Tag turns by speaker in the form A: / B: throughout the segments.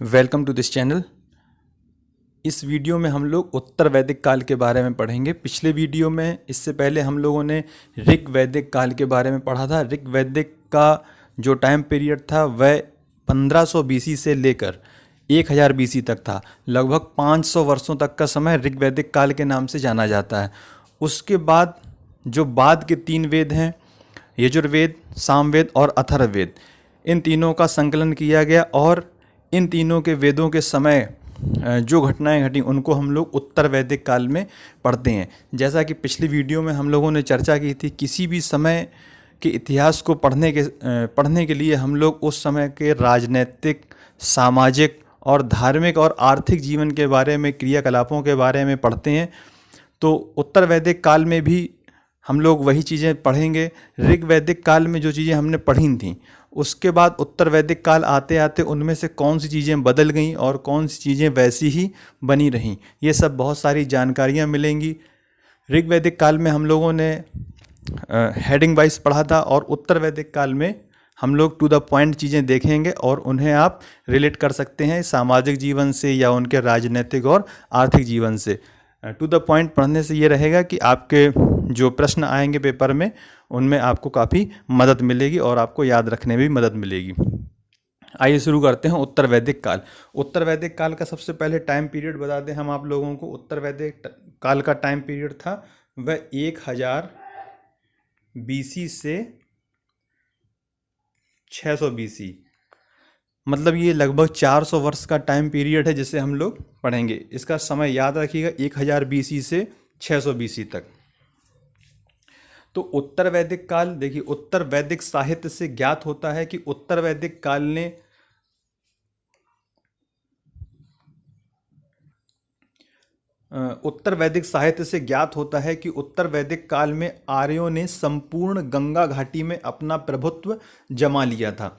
A: Welcome to this channel. इस video में हम लोग उत्तर वैदिक काल के बारे में पढ़ेंगे। पिछले वीडियो में इससे पहले हम लोगों ने ऋग वैदिक काल के बारे में पढ़ा था। ऋग वैदिक का जो टाइम पीरियड था वह 1500 बीसी से लेकर 1000 बीसी तक था। लगभग 500 वर्षों तक का समय ऋग वैदिक काल के नाम से जाना जाता है। उसके बाद जो बाद के 3 वेद हैं, यजुर्वेद, सामवेद और अथर्ववेद, इन तीनों का संकलन किया गया और इन तीनों के वेदों के समय जो घटनाएं घटी उनको हम लोग उत्तर वैदिक काल में पढ़ते हैं। जैसा कि पिछली वीडियो में हम लोगों ने चर्चा की थी, किसी भी समय के इतिहास को पढ़ने के लिए हम लोग उस समय के राजनैतिक, सामाजिक और धार्मिक और आर्थिक जीवन के बारे में, क्रियाकलापों के बारे में पढ़ते हैं। तो उत्तर वैदिक काल में भी हम लोग वही चीज़ें पढ़ेंगे। ऋग वैदिक काल में जो चीज़ें हमने पढ़ी थी, उसके बाद उत्तर वैदिक काल आते आते उनमें से कौन सी चीज़ें बदल गईं और कौन सी चीज़ें वैसी ही बनी रहीं, ये सब बहुत सारी जानकारियाँ मिलेंगी। ऋग वैदिक काल में हम लोगों ने हेडिंग वाइज पढ़ा था और उत्तर वैदिक काल में हम लोग टू द पॉइंट चीज़ें देखेंगे और उन्हें आप रिलेट कर सकते हैं सामाजिक जीवन से या उनके राजनीतिक और आर्थिक जीवन से। टू द पॉइंट पढ़ने से ये रहेगा कि आपके जो प्रश्न आएंगे पेपर में उनमें आपको काफ़ी मदद मिलेगी और आपको याद रखने में भी मदद मिलेगी। आइए शुरू करते हैं उत्तर वैदिक काल। उत्तर वैदिक काल का सबसे पहले टाइम पीरियड बता दें हम आप लोगों को। उत्तर वैदिक काल का टाइम पीरियड था वह 1000 बीसी से 600 बीसी, मतलब ये लगभग 400 वर्ष का टाइम पीरियड है जिसे हम लोग पढ़ेंगे। इसका समय याद रखिएगा, 1000 बीसी से 600 बीसी तक। तो उत्तर वैदिक काल देखिए, उत्तर वैदिक साहित्य से ज्ञात होता है कि उत्तर वैदिक काल ने उत्तर वैदिक साहित्य से ज्ञात होता है कि उत्तर वैदिक काल में आर्यों ने संपूर्ण गंगा घाटी में अपना प्रभुत्व जमा लिया था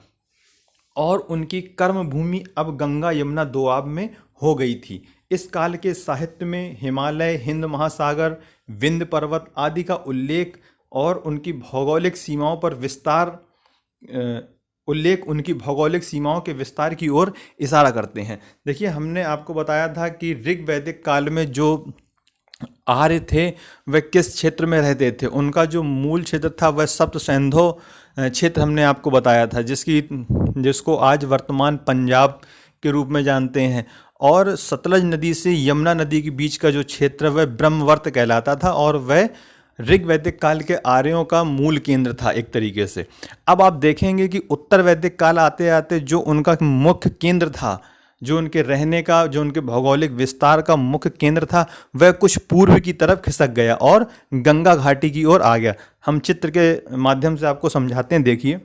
A: और उनकी कर्म भूमि अब गंगा यमुना दोआब में हो गई थी। इस काल के साहित्य में हिमालय, हिंद महासागर, विंध्य पर्वत आदि का उल्लेख और उनकी भौगोलिक सीमाओं पर उनकी भौगोलिक सीमाओं के विस्तार की ओर इशारा करते हैं। देखिए, हमने आपको बताया था कि ऋग वैदिक काल में जो आर्य थे वह किस क्षेत्र में रहते थे। उनका जो मूल क्षेत्र था वह सप्त सिंधु क्षेत्र हमने आपको बताया था, जिसको आज वर्तमान पंजाब के रूप में जानते हैं। और सतलज नदी से यमुना नदी के बीच का जो क्षेत्र वह ब्रह्मवर्त कहलाता था और वह ऋग वैदिक काल के आर्यों का मूल केंद्र था एक तरीके से। अब आप देखेंगे कि उत्तर वैदिक काल आते आते जो उनका मुख्य केंद्र था, जो उनके रहने का, जो उनके भौगोलिक विस्तार का मुख्य केंद्र था, वह कुछ पूर्व की तरफ खिसक गया और गंगा घाटी की ओर आ गया। हम चित्र के माध्यम से आपको समझाते हैं, देखिए।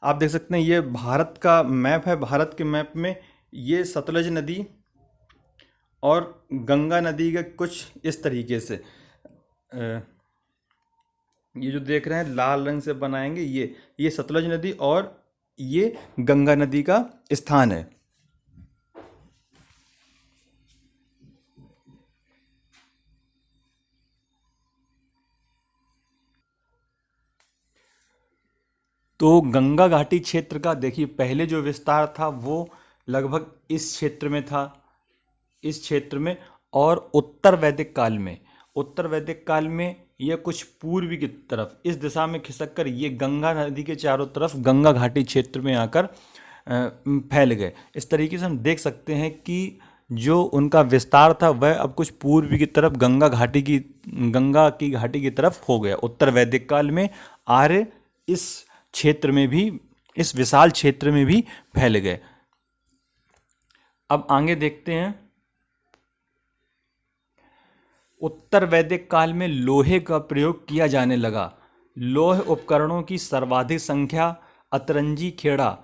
A: आप देख सकते हैं ये भारत का मैप है। भारत के मैप में ये सतलज नदी और गंगा नदी का कुछ इस तरीके से, ये जो देख रहे हैं लाल रंग से बनाएंगे, ये सतलज नदी और ये गंगा नदी का स्थान है। तो गंगा घाटी क्षेत्र का देखिए, पहले जो विस्तार था वो लगभग इस क्षेत्र में था, इस क्षेत्र में। और उत्तर वैदिक काल में यह कुछ पूर्वी की तरफ इस दिशा में खिसक कर ये गंगा नदी के चारों तरफ गंगा घाटी क्षेत्र में आकर फैल गए। इस तरीके से हम देख सकते हैं कि जो उनका विस्तार था वह अब कुछ पूर्वी की तरफ गंगा की घाटी की तरफ हो गया। उत्तर वैदिक काल में आर्य इस क्षेत्र में भी, इस विशाल क्षेत्र में भी फैल गए। अब आगे देखते हैं। उत्तर वैदिक काल में लोहे का प्रयोग किया जाने लगा। लोह उपकरणों की सर्वाधिक संख्या अतरंजी खेड़ा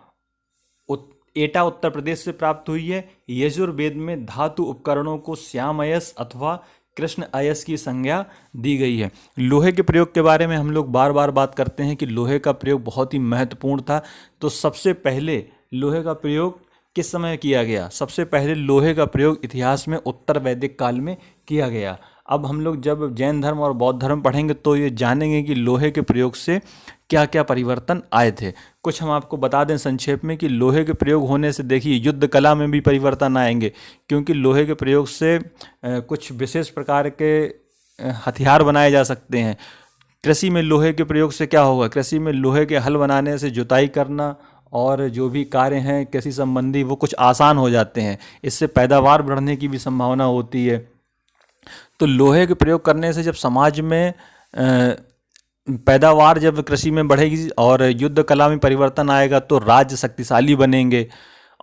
A: एटा उत्तर प्रदेश से प्राप्त हुई है। यजुर्वेद में धातु उपकरणों को श्याम अयस अथवा कृष्ण अयस की संज्ञा दी गई है। लोहे के प्रयोग के बारे में हम लोग बार बार बात करते हैं कि लोहे का प्रयोग बहुत ही महत्वपूर्ण था। तो सबसे पहले लोहे का प्रयोग किस समय किया गया? सबसे पहले लोहे का प्रयोग इतिहास में उत्तर वैदिक काल में किया गया। अब हम लोग जब जैन धर्म और बौद्ध धर्म पढ़ेंगे तो ये जानेंगे कि लोहे के प्रयोग से क्या क्या परिवर्तन आए थे। कुछ हम आपको बता दें संक्षेप में कि लोहे के प्रयोग होने से देखिए युद्ध कला में भी परिवर्तन आएंगे, क्योंकि लोहे के प्रयोग से कुछ विशेष प्रकार के हथियार बनाए जा सकते हैं। कृषि में लोहे के प्रयोग से क्या होगा? कृषि में लोहे के हल बनाने से जुताई करना और जो भी कार्य हैं कृषि संबंधी वो कुछ आसान हो जाते हैं। इससे पैदावार बढ़ने की भी संभावना होती है। तो लोहे के प्रयोग करने से जब समाज में पैदावार जब कृषि में बढ़ेगी और युद्ध कला में परिवर्तन आएगा तो राज्य शक्तिशाली बनेंगे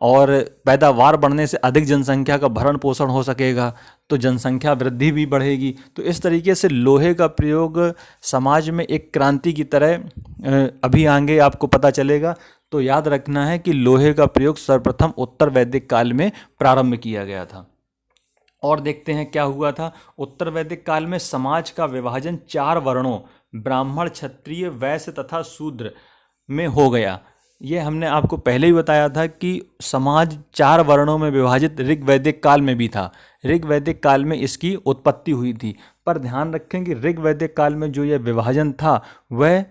A: और पैदावार बढ़ने से अधिक जनसंख्या का भरण पोषण हो सकेगा, तो जनसंख्या वृद्धि भी बढ़ेगी। तो इस तरीके से लोहे का प्रयोग समाज में एक क्रांति की तरह अभी आगे आपको पता चलेगा। तो याद रखना है कि लोहे का प्रयोग सर्वप्रथम उत्तर वैदिक काल में प्रारंभ किया गया था। और देखते हैं क्या हुआ था। उत्तर वैदिक काल में समाज का विभाजन 4 वर्णों ब्राह्मण, क्षत्रिय, वैश्य तथा शूद्र में हो गया। ये हमने आपको पहले ही बताया था कि समाज 4 वर्णों में विभाजित ऋग वैदिक काल में भी था। ऋग वैदिक काल में इसकी उत्पत्ति हुई थी। पर ध्यान रखें कि ऋग वैदिक काल में जो यह विभाजन था वह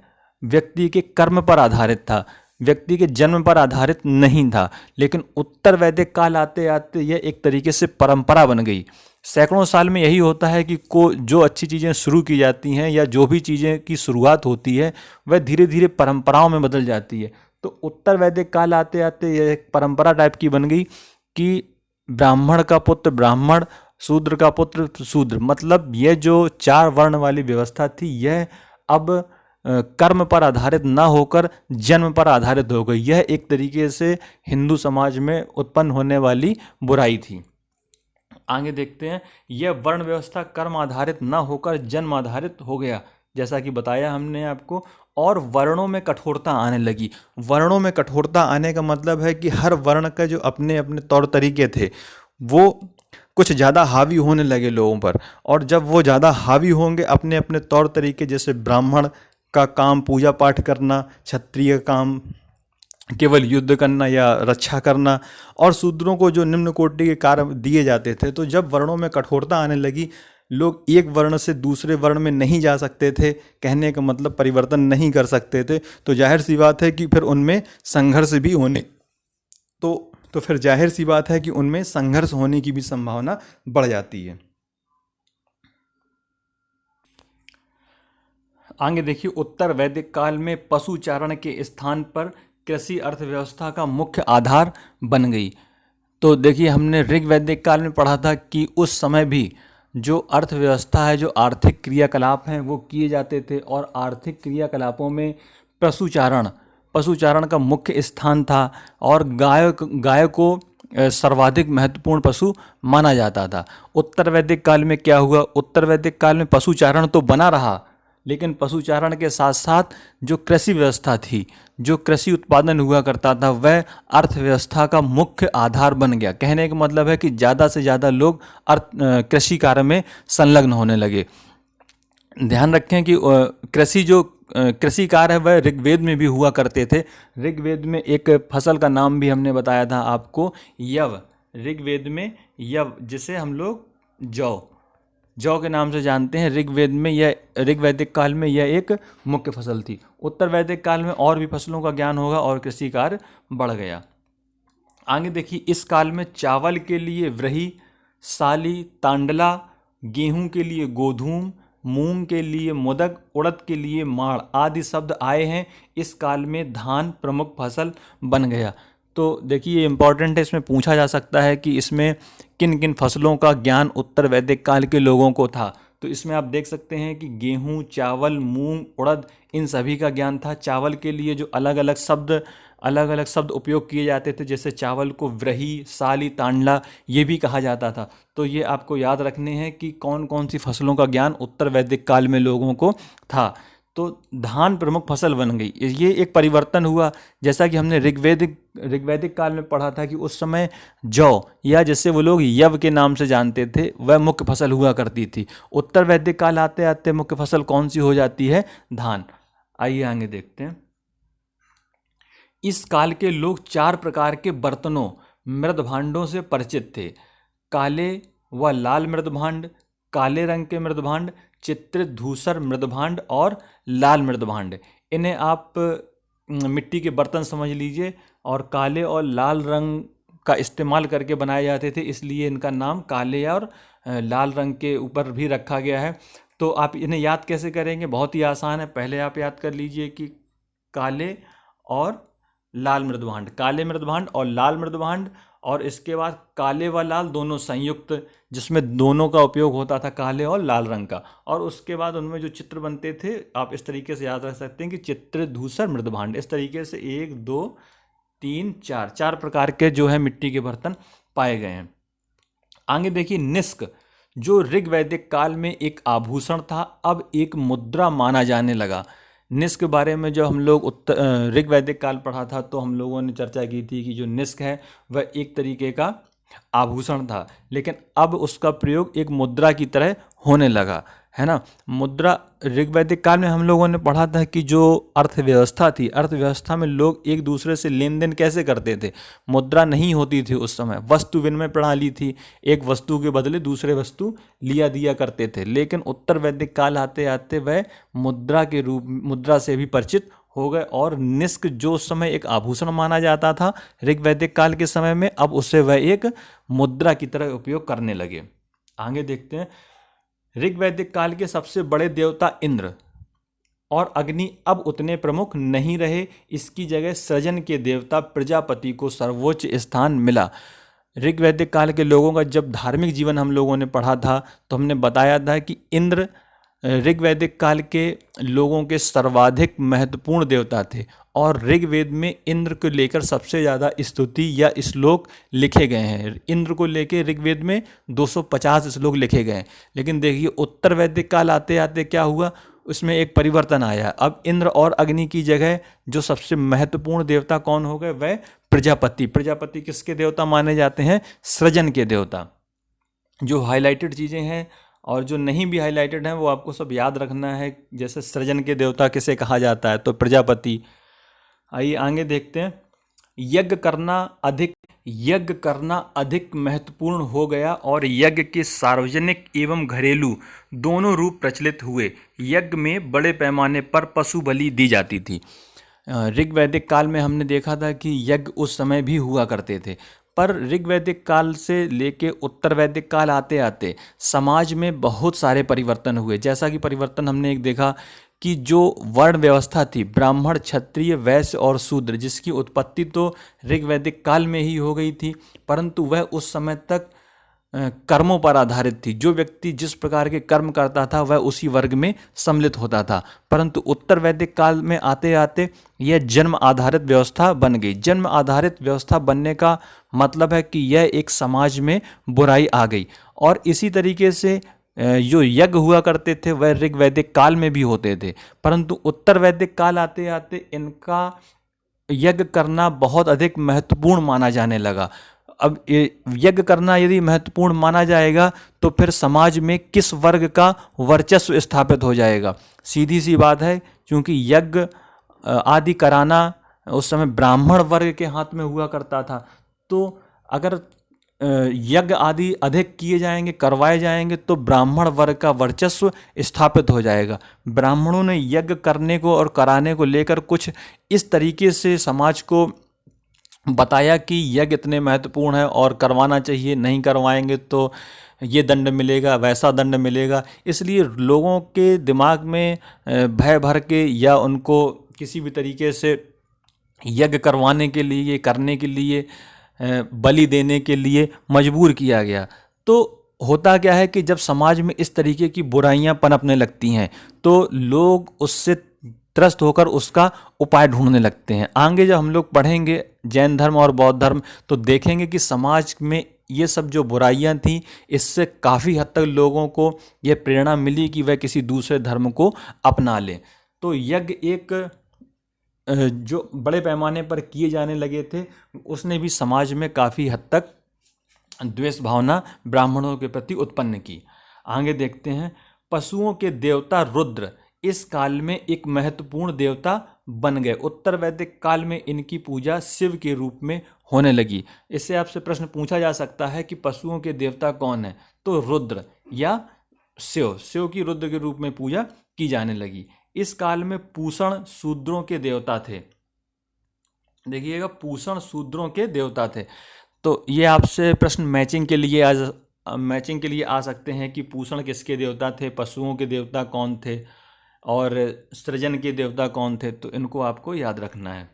A: व्यक्ति के कर्म पर आधारित था, व्यक्ति के जन्म पर आधारित नहीं था। लेकिन उत्तर वैदिक काल आते आते यह एक तरीके से परंपरा बन गई। सैकड़ों साल में यही होता है कि जो अच्छी चीज़ें शुरू की जाती हैं या जो भी चीज़ें की शुरुआत होती है वह धीरे धीरे परंपराओं में बदल जाती है। तो उत्तर वैदिक काल आते आते यह एक परंपरा टाइप की बन गई कि ब्राह्मण का पुत्र ब्राह्मण, शूद्र का पुत्र शूद्र, मतलब यह जो 4 वर्ण वाली व्यवस्था थी यह अब कर्म पर आधारित ना होकर जन्म पर आधारित हो गई। यह एक तरीके से हिंदू समाज में उत्पन्न होने वाली बुराई थी। आगे देखते हैं, यह वर्ण व्यवस्था कर्म आधारित ना होकर जन्म आधारित हो गया, जैसा कि बताया हमने आपको। और वर्णों में कठोरता आने लगी। वर्णों में कठोरता आने का मतलब है कि हर वर्ण का जो अपने अपने तौर तरीके थे वो कुछ ज़्यादा हावी होने लगे लोगों पर। और जब वो ज़्यादा हावी होंगे अपने अपने तौर तरीके, जैसे ब्राह्मण का काम पूजा पाठ करना, क्षत्रिय काम केवल युद्ध करना या रक्षा करना, और शूद्रों को जो निम्न कोटि के कार्य दिए जाते थे। तो जब वर्णों में कठोरता आने लगी, लोग एक वर्ण से दूसरे वर्ण में नहीं जा सकते थे, कहने का मतलब परिवर्तन नहीं कर सकते थे, तो जाहिर सी बात है कि फिर उनमें संघर्ष भी होने तो फिर जाहिर सी बात है कि उनमें संघर्ष होने की भी संभावना बढ़ जाती है। आगे देखिए, उत्तर वैदिक काल में पशुचारण के स्थान पर कृषि अर्थव्यवस्था का मुख्य आधार बन गई। तो देखिए, हमने ऋग वैदिक काल में पढ़ा था कि उस समय भी जो अर्थव्यवस्था है, जो आर्थिक क्रियाकलाप हैं वो किए जाते थे, और आर्थिक क्रियाकलापों में पशुचारण का मुख्य स्थान था। और गाय को सर्वाधिक महत्वपूर्ण पशु माना जाता था। उत्तर वैदिक काल में क्या हुआ? उत्तर वैदिक काल में पशुचारण तो बना रहा, लेकिन पशुचारण के साथ साथ जो कृषि व्यवस्था थी, जो कृषि उत्पादन हुआ करता था, वह अर्थव्यवस्था का मुख्य आधार बन गया। कहने का मतलब है कि ज़्यादा से ज़्यादा लोग कृषि कार्य में संलग्न होने लगे। ध्यान रखें कि कृषि कार्य है वह ऋग्वेद में भी हुआ करते थे। ऋग्वेद में एक फसल का नाम भी हमने बताया था आपको, यव। ऋग्वेद में यव, जिसे हम लोग जौ के नाम से जानते हैं। ऋग वैदिक काल में यह एक मुख्य फसल थी। उत्तर वैदिक काल में और भी फसलों का ज्ञान होगा और कृषि कार्य बढ़ गया। आगे देखिए, इस काल में चावल के लिए व्रही, साली, तांडला, गेहूं के लिए गोधूम, मूंग के लिए मुदग, उड़द के लिए माड़ आदि शब्द आए हैं। इस काल में धान प्रमुख फसल बन गया। तो देखिए, ये इम्पॉर्टेंट है, इसमें पूछा जा सकता है कि इसमें किन किन फसलों का ज्ञान उत्तर वैदिक काल के लोगों को था। तो इसमें आप देख सकते हैं कि गेहूं, चावल, मूंग, उड़द, इन सभी का ज्ञान था। चावल के लिए जो अलग अलग शब्द उपयोग किए जाते थे, जैसे चावल को व्रही, साली, तांडला ये भी कहा जाता था। तो ये आपको याद रखने हैं कि कौन कौन सी फसलों का ज्ञान उत्तर वैदिक काल में लोगों को था। तो धान प्रमुख फसल बन गई। ये एक परिवर्तन हुआ, जैसा कि हमने ऋग्वैदिक काल में पढ़ा था कि उस समय जौ, या जिसे वो लोग यव के नाम से जानते थे, वह मुख्य फसल हुआ करती थी। उत्तर वैदिक काल आते आते मुख्य फसल कौन सी हो जाती है? धान। आइए आगे देखते हैं। इस काल के लोग 4 प्रकार के बर्तनों मृदभांडों से परिचित थे। काले व लाल मृदभांड, काले रंग के मृदभांड, चित्रित धूसर मृदभांड और लाल मृदभांड। इन्हें आप मिट्टी के बर्तन समझ लीजिए, और काले और लाल रंग का इस्तेमाल करके बनाए जाते थे, इसलिए इनका नाम काले और लाल रंग के ऊपर भी रखा गया है। तो आप इन्हें याद कैसे करेंगे? बहुत ही आसान है। पहले आप याद कर लीजिए कि काले और लाल मृदभांड, काले मृदभांड और लाल मृदभांड, और इसके बाद काले व लाल दोनों संयुक्त, जिसमें दोनों का उपयोग होता था, काले और लाल रंग का। और उसके बाद उनमें जो चित्र बनते थे, आप इस तरीके से याद रख सकते हैं कि चित्र धूसर मृदभांड। इस तरीके से 1 2 3 4 4 प्रकार के जो है मिट्टी के बर्तन पाए गए हैं। आगे देखिए, निष्क, जो ऋग वैदिक काल में एक आभूषण था, अब एक मुद्रा माना जाने लगा। निष्क के बारे में जब हम लोग ऋग वैदिक काल पढ़ा था, तो हम लोगों ने चर्चा की थी कि जो निष्क है वह एक तरीके का आभूषण था, लेकिन अब उसका प्रयोग एक मुद्रा की तरह होने लगा, है ना। मुद्रा, ऋग्वैदिक काल में हम लोगों ने पढ़ा था कि जो अर्थव्यवस्था थी, अर्थव्यवस्था में लोग एक दूसरे से लेन देन कैसे करते थे। मुद्रा नहीं होती थी उस समय, वस्तु विनिमय प्रणाली थी, एक वस्तु के बदले दूसरे वस्तु लिया दिया करते थे। लेकिन उत्तर वैदिक काल आते आते वह मुद्रा से भी परिचित हो गए, और निष्क जो उस समय एक आभूषण माना जाता था ऋग्वैदिक काल के समय में, अब उसे वह एक मुद्रा की तरह उपयोग करने लगे। आगे देखते हैं, ऋग्वैदिक काल के सबसे बड़े देवता इंद्र और अग्नि अब उतने प्रमुख नहीं रहे, इसकी जगह सृजन के देवता प्रजापति को सर्वोच्च स्थान मिला। ऋग्वैदिक काल के लोगों का जब धार्मिक जीवन हम लोगों ने पढ़ा था, तो हमने बताया था कि इंद्र ऋग्वैदिक काल के लोगों के सर्वाधिक महत्वपूर्ण देवता थे, और ऋग्वेद में इंद्र को लेकर सबसे ज़्यादा स्तुति या श्लोक लिखे गए हैं। इंद्र को लेकर ऋग्वेद में 250 श्लोक लिखे गए हैं। लेकिन देखिए, उत्तर वैदिक काल आते आते क्या हुआ, उसमें एक परिवर्तन आया। अब इंद्र और अग्नि की जगह जो सबसे महत्वपूर्ण देवता कौन हो गए, वह प्रजापति। प्रजापति किसके देवता माने जाते हैं? सृजन के देवता। जो हाईलाइटेड चीज़ें हैं और जो नहीं भी हाईलाइटेड हैं, वो आपको सब याद रखना है। जैसे सृजन के देवता किसे कहा जाता है, तो प्रजापति। आइए आगे देखते हैं, यज्ञ करना अधिक महत्वपूर्ण हो गया, और यज्ञ के सार्वजनिक एवं घरेलू दोनों रूप प्रचलित हुए। यज्ञ में बड़े पैमाने पर पशु बलि दी जाती थी। ऋग्वैदिक काल में हमने देखा था कि यज्ञ उस समय भी हुआ करते थे, पर ऋग्वैदिक काल से लेके उत्तर वैदिक काल आते आते समाज में बहुत सारे परिवर्तन हुए। जैसा कि परिवर्तन हमने एक देखा कि जो वर्ण व्यवस्था थी, ब्राह्मण, क्षत्रिय, वैश्य और शूद्र, जिसकी उत्पत्ति तो ऋग्वैदिक काल में ही हो गई थी, परंतु वह उस समय तक कर्मों पर आधारित थी। जो व्यक्ति जिस प्रकार के कर्म करता था, वह उसी वर्ग में सम्मिलित होता था। परंतु उत्तर वैदिक काल में आते आते यह जन्म आधारित व्यवस्था बन गई। जन्म आधारित व्यवस्था बनने का मतलब है कि यह एक समाज में बुराई आ गई, और इसी तरीके से जो यज्ञ हुआ करते थे वह ऋग्वैदिक काल में भी होते थे, परंतु उत्तर वैदिक काल आते आते इनका यज्ञ करना बहुत अधिक महत्वपूर्ण माना जाने लगा। अब यज्ञ करना यदि महत्वपूर्ण माना जाएगा, तो फिर समाज में किस वर्ग का वर्चस्व स्थापित हो जाएगा? सीधी सी बात है, क्योंकि यज्ञ आदि कराना उस समय ब्राह्मण वर्ग के हाथ में हुआ करता था। तो अगर यज्ञ आदि अधिक किए जाएंगे, करवाए जाएंगे, तो ब्राह्मण वर्ग का वर्चस्व स्थापित हो जाएगा। ब्राह्मणों ने यज्ञ करने को और कराने को लेकर कुछ इस तरीके से समाज को बताया कि यज्ञ इतने महत्वपूर्ण है और करवाना चाहिए, नहीं करवाएंगे तो ये दंड मिलेगा, वैसा दंड मिलेगा। इसलिए लोगों के दिमाग में भय भर के या उनको किसी भी तरीके से यज्ञ करवाने के लिए, करने के लिए, बलि देने के लिए मजबूर किया गया। तो होता क्या है कि जब समाज में इस तरीके की बुराइयां पनपने लगती हैं, तो लोग उससे त्रस्त होकर उसका उपाय ढूंढने लगते हैं। आगे जब हम लोग पढ़ेंगे जैन धर्म और बौद्ध धर्म, तो देखेंगे कि समाज में ये सब जो बुराइयां थी, इससे काफ़ी हद तक लोगों को ये प्रेरणा मिली कि वह किसी दूसरे धर्म को अपना लें। तो यज्ञ एक जो बड़े पैमाने पर किए जाने लगे थे, उसने भी समाज में काफ़ी हद तक द्वेष भावना ब्राह्मणों के प्रति उत्पन्न की। आगे देखते हैं, पशुओं के देवता रुद्र इस काल में एक महत्वपूर्ण देवता बन गए। उत्तर वैदिक काल में इनकी पूजा शिव के रूप में होने लगी। इससे आपसे प्रश्न पूछा जा सकता है कि पशुओं के देवता कौन है, तो रुद्र या शिव, शिव की रुद्र के रूप में पूजा की जाने लगी। इस काल में पूषण शूद्रों के देवता थे। देखिएगा, पूषण शूद्रों के देवता थे। तो ये आपसे प्रश्न मैचिंग के लिए आ सकते हैं कि पूषण किसके देवता थे, पशुओं के देवता कौन थे और सृजन के देवता कौन थे, तो इनको आपको याद रखना है।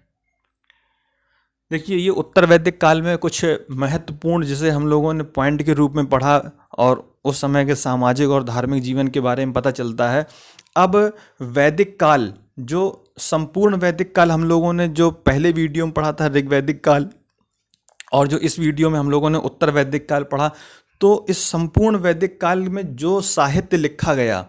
A: देखिए, ये उत्तर वैदिक काल में कुछ महत्वपूर्ण, जिसे हम लोगों ने पॉइंट के रूप में पढ़ा और उस समय के सामाजिक और धार्मिक जीवन के बारे में पता चलता है। अब वैदिक काल, जो संपूर्ण वैदिक काल हम लोगों ने जो पहले वीडियो में पढ़ा था ऋग्वैदिक काल, और जो इस वीडियो में हम लोगों ने उत्तर वैदिक काल पढ़ा, तो इस संपूर्ण वैदिक काल में जो साहित्य लिखा गया,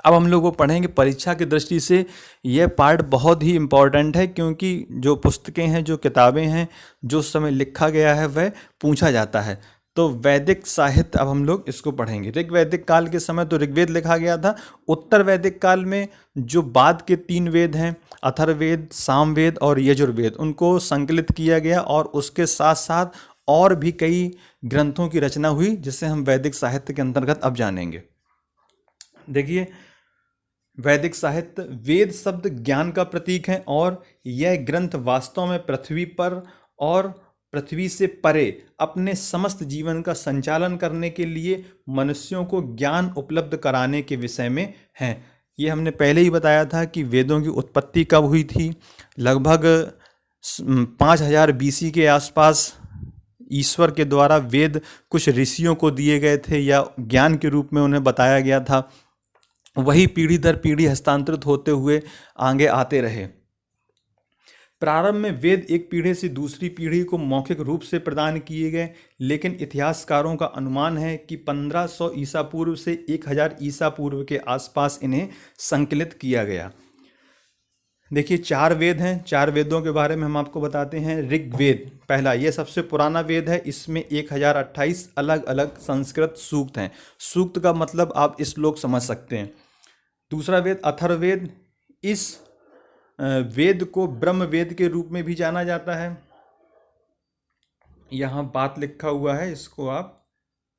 A: अब हम लोग वो पढ़ेंगे। परीक्षा की दृष्टि से यह पार्ट बहुत ही इम्पॉर्टेंट है, क्योंकि जो पुस्तकें हैं, जो किताबें हैं, जो उस समय लिखा गया है, वह पूछा जाता है। तो वैदिक साहित्य अब हम लोग इसको पढ़ेंगे। ऋग्वैदिक काल के समय तो ऋग्वेद लिखा गया था। उत्तर वैदिक काल में जो बाद के 3 वेद हैं, अथर्ववेद, सामवेद और यजुर्वेद, उनको संकलित किया गया और उसके साथ साथ और भी कई ग्रंथों की रचना हुई, जिसे हम वैदिक साहित्य के अंतर्गत अब जानेंगे। देखिए, वैदिक साहित्य, वेद शब्द ज्ञान का प्रतीक है और यह ग्रंथ वास्तव में पृथ्वी पर और पृथ्वी से परे अपने समस्त जीवन का संचालन करने के लिए मनुष्यों को ज्ञान उपलब्ध कराने के विषय में हैं। ये हमने पहले ही बताया था कि वेदों की उत्पत्ति कब हुई थी। लगभग 5000 BC के आसपास ईश्वर के द्वारा वेद कुछ ऋषियों को दिए गए थे या ज्ञान के रूप में उन्हें बताया गया था। वही पीढ़ी दर पीढ़ी हस्तांतरित होते हुए आगे आते रहे। प्रारंभ में वेद एक पीढ़ी से दूसरी पीढ़ी को मौखिक रूप से प्रदान किए गए, लेकिन इतिहासकारों का अनुमान है कि 1500 ईसा पूर्व से 1000 ईसा पूर्व के आसपास इन्हें संकलित किया गया। देखिए, 4 वेद हैं। 4 वेदों के बारे में हम आपको बताते हैं। ऋग्वेद पहला, ये सबसे पुराना वेद है। इसमें 1028 अलग अलग संस्कृत सूक्त हैं। सूक्त का मतलब आप इस श्लोक समझ सकते हैं। दूसरा वेद अथर्ववेद, इस वेद को ब्रह्म वेद के रूप में भी जाना जाता है। यहाँ बात लिखा हुआ है, इसको आप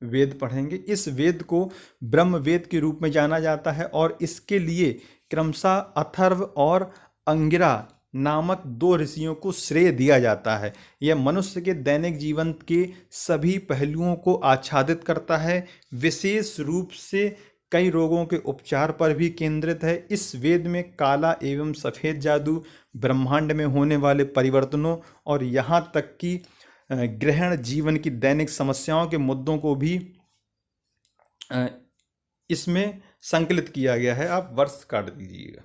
A: वेद पढ़ेंगे। इस वेद को ब्रह्म वेद के रूप में जाना जाता है और इसके लिए क्रमशः अथर्व और अंगिरा नामक 2 ऋषियों को श्रेय दिया जाता है। यह मनुष्य के दैनिक जीवन के सभी पहलुओं को आच्छादित करता है, विशेष रूप से कई रोगों के उपचार पर भी केंद्रित है। इस वेद में काला एवं सफ़ेद जादू, ब्रह्मांड में होने वाले परिवर्तनों और यहाँ तक कि ग्रहण जीवन की दैनिक समस्याओं के मुद्दों को भी इसमें संकलित किया गया है। आप वर्ष काट दीजिएगा,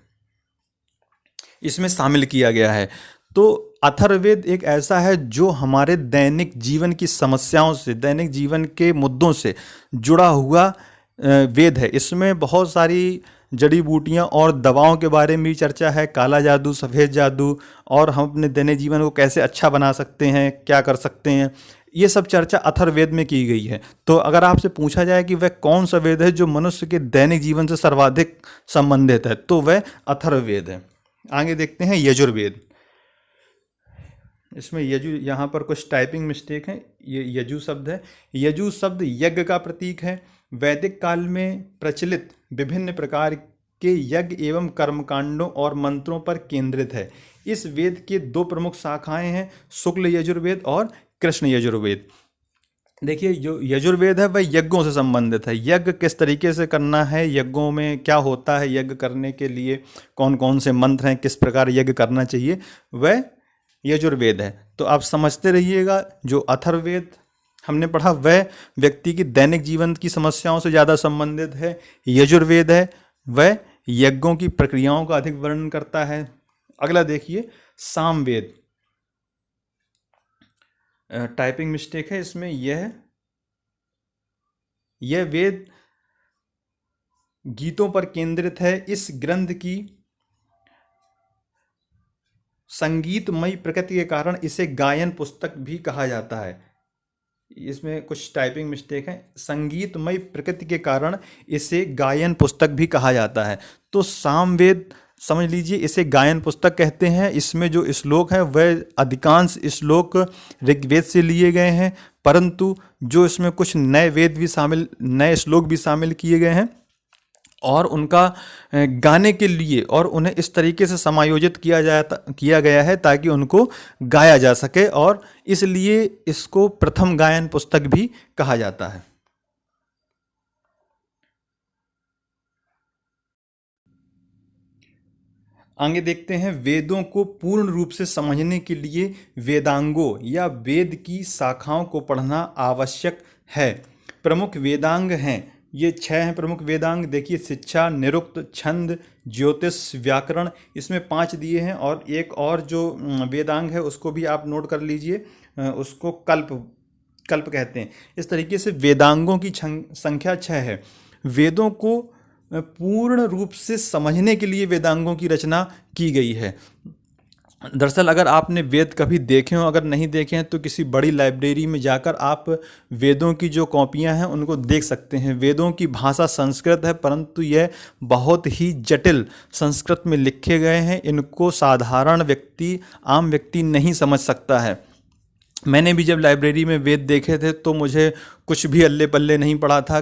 A: इसमें शामिल किया गया है। तो अथर्ववेद एक ऐसा है जो हमारे दैनिक जीवन की समस्याओं से, दैनिक जीवन के मुद्दों से जुड़ा हुआ वेद है। इसमें बहुत सारी जड़ी बूटियाँ और दवाओं के बारे में भी चर्चा है, काला जादू, सफ़ेद जादू, और हम अपने दैनिक जीवन को कैसे अच्छा बना सकते हैं, क्या कर सकते हैं, ये सब चर्चा अथर्ववेद में की गई है। तो अगर आपसे पूछा जाए कि वह कौन सा वेद है जो मनुष्य के दैनिक जीवन से सर्वाधिक संबंधित है, तो वह अथर्ववेद है। आगे देखते हैं यजुर्वेद। इसमें यजु, यहाँ पर कुछ टाइपिंग मिस्टेक है, ये यजु शब्द है। यजु शब्द यज्ञ का प्रतीक है। वैदिक काल में प्रचलित विभिन्न प्रकार के यज्ञ एवं कर्मकांडों और मंत्रों पर केंद्रित है। इस वेद के 2 प्रमुख शाखाएं हैं, शुक्ल यजुर्वेद और कृष्ण यजुर्वेद। देखिए, जो यजुर्वेद है वह यज्ञों से संबंधित है। यज्ञ किस तरीके से करना है, यज्ञों में क्या होता है, यज्ञ करने के लिए कौन कौन से मंत्र हैं, किस प्रकार यज्ञ करना चाहिए, वह यजुर्वेद है। तो आप समझते रहिएगा। जो अथर्ववेद हमने पढ़ा वह व्यक्ति की दैनिक जीवन की समस्याओं से ज़्यादा संबंधित है। यजुर्वेद है वह यज्ञों की प्रक्रियाओं का अधिक वर्णन करता है। अगला देखिए सामवेद। टाइपिंग मिस्टेक है इसमें। यह वेद गीतों पर केंद्रित है। इस ग्रंथ की संगीतमयी प्रकृति के कारण इसे गायन पुस्तक भी कहा जाता है। इसमें कुछ टाइपिंग मिस्टेक है। संगीतमयी प्रकृति के कारण इसे गायन पुस्तक भी कहा जाता है। तो सामवेद समझ लीजिए, इसे गायन पुस्तक कहते हैं। इसमें जो श्लोक हैं वह अधिकांश श्लोक ऋग्वेद से लिए गए हैं, परंतु जो इसमें कुछ नए श्लोक भी शामिल किए गए हैं और उनका गाने के लिए और उन्हें इस तरीके से समायोजित किया गया है ताकि उनको गाया जा सके, और इसलिए इसको प्रथम गायन पुस्तक भी कहा जाता है। आगे देखते हैं, वेदों को पूर्ण रूप से समझने के लिए वेदांगों या वेद की शाखाओं को पढ़ना आवश्यक है। प्रमुख वेदांग हैं, ये 6 हैं प्रमुख वेदांग। देखिए, शिक्षा, निरुक्त, छंद, ज्योतिष, व्याकरण, इसमें 5 दिए हैं, और एक और जो वेदांग है उसको भी आप नोट कर लीजिए, उसको कल्प कहते हैं। इस तरीके से वेदांगों की संख्या 6 है। वेदों को पूर्ण रूप से समझने के लिए वेदांगों की रचना की गई है। दरअसल अगर आपने वेद कभी देखे हो, अगर नहीं देखे हैं तो किसी बड़ी लाइब्रेरी में जाकर आप वेदों की जो कॉपियां हैं उनको देख सकते हैं। वेदों की भाषा संस्कृत है, परंतु यह बहुत ही जटिल संस्कृत में लिखे गए हैं। इनको साधारण व्यक्ति, आम व्यक्ति नहीं समझ सकता है। मैंने भी जब लाइब्रेरी में वेद देखे थे तो मुझे कुछ भी अल्ले पल्ले नहीं पड़ा था।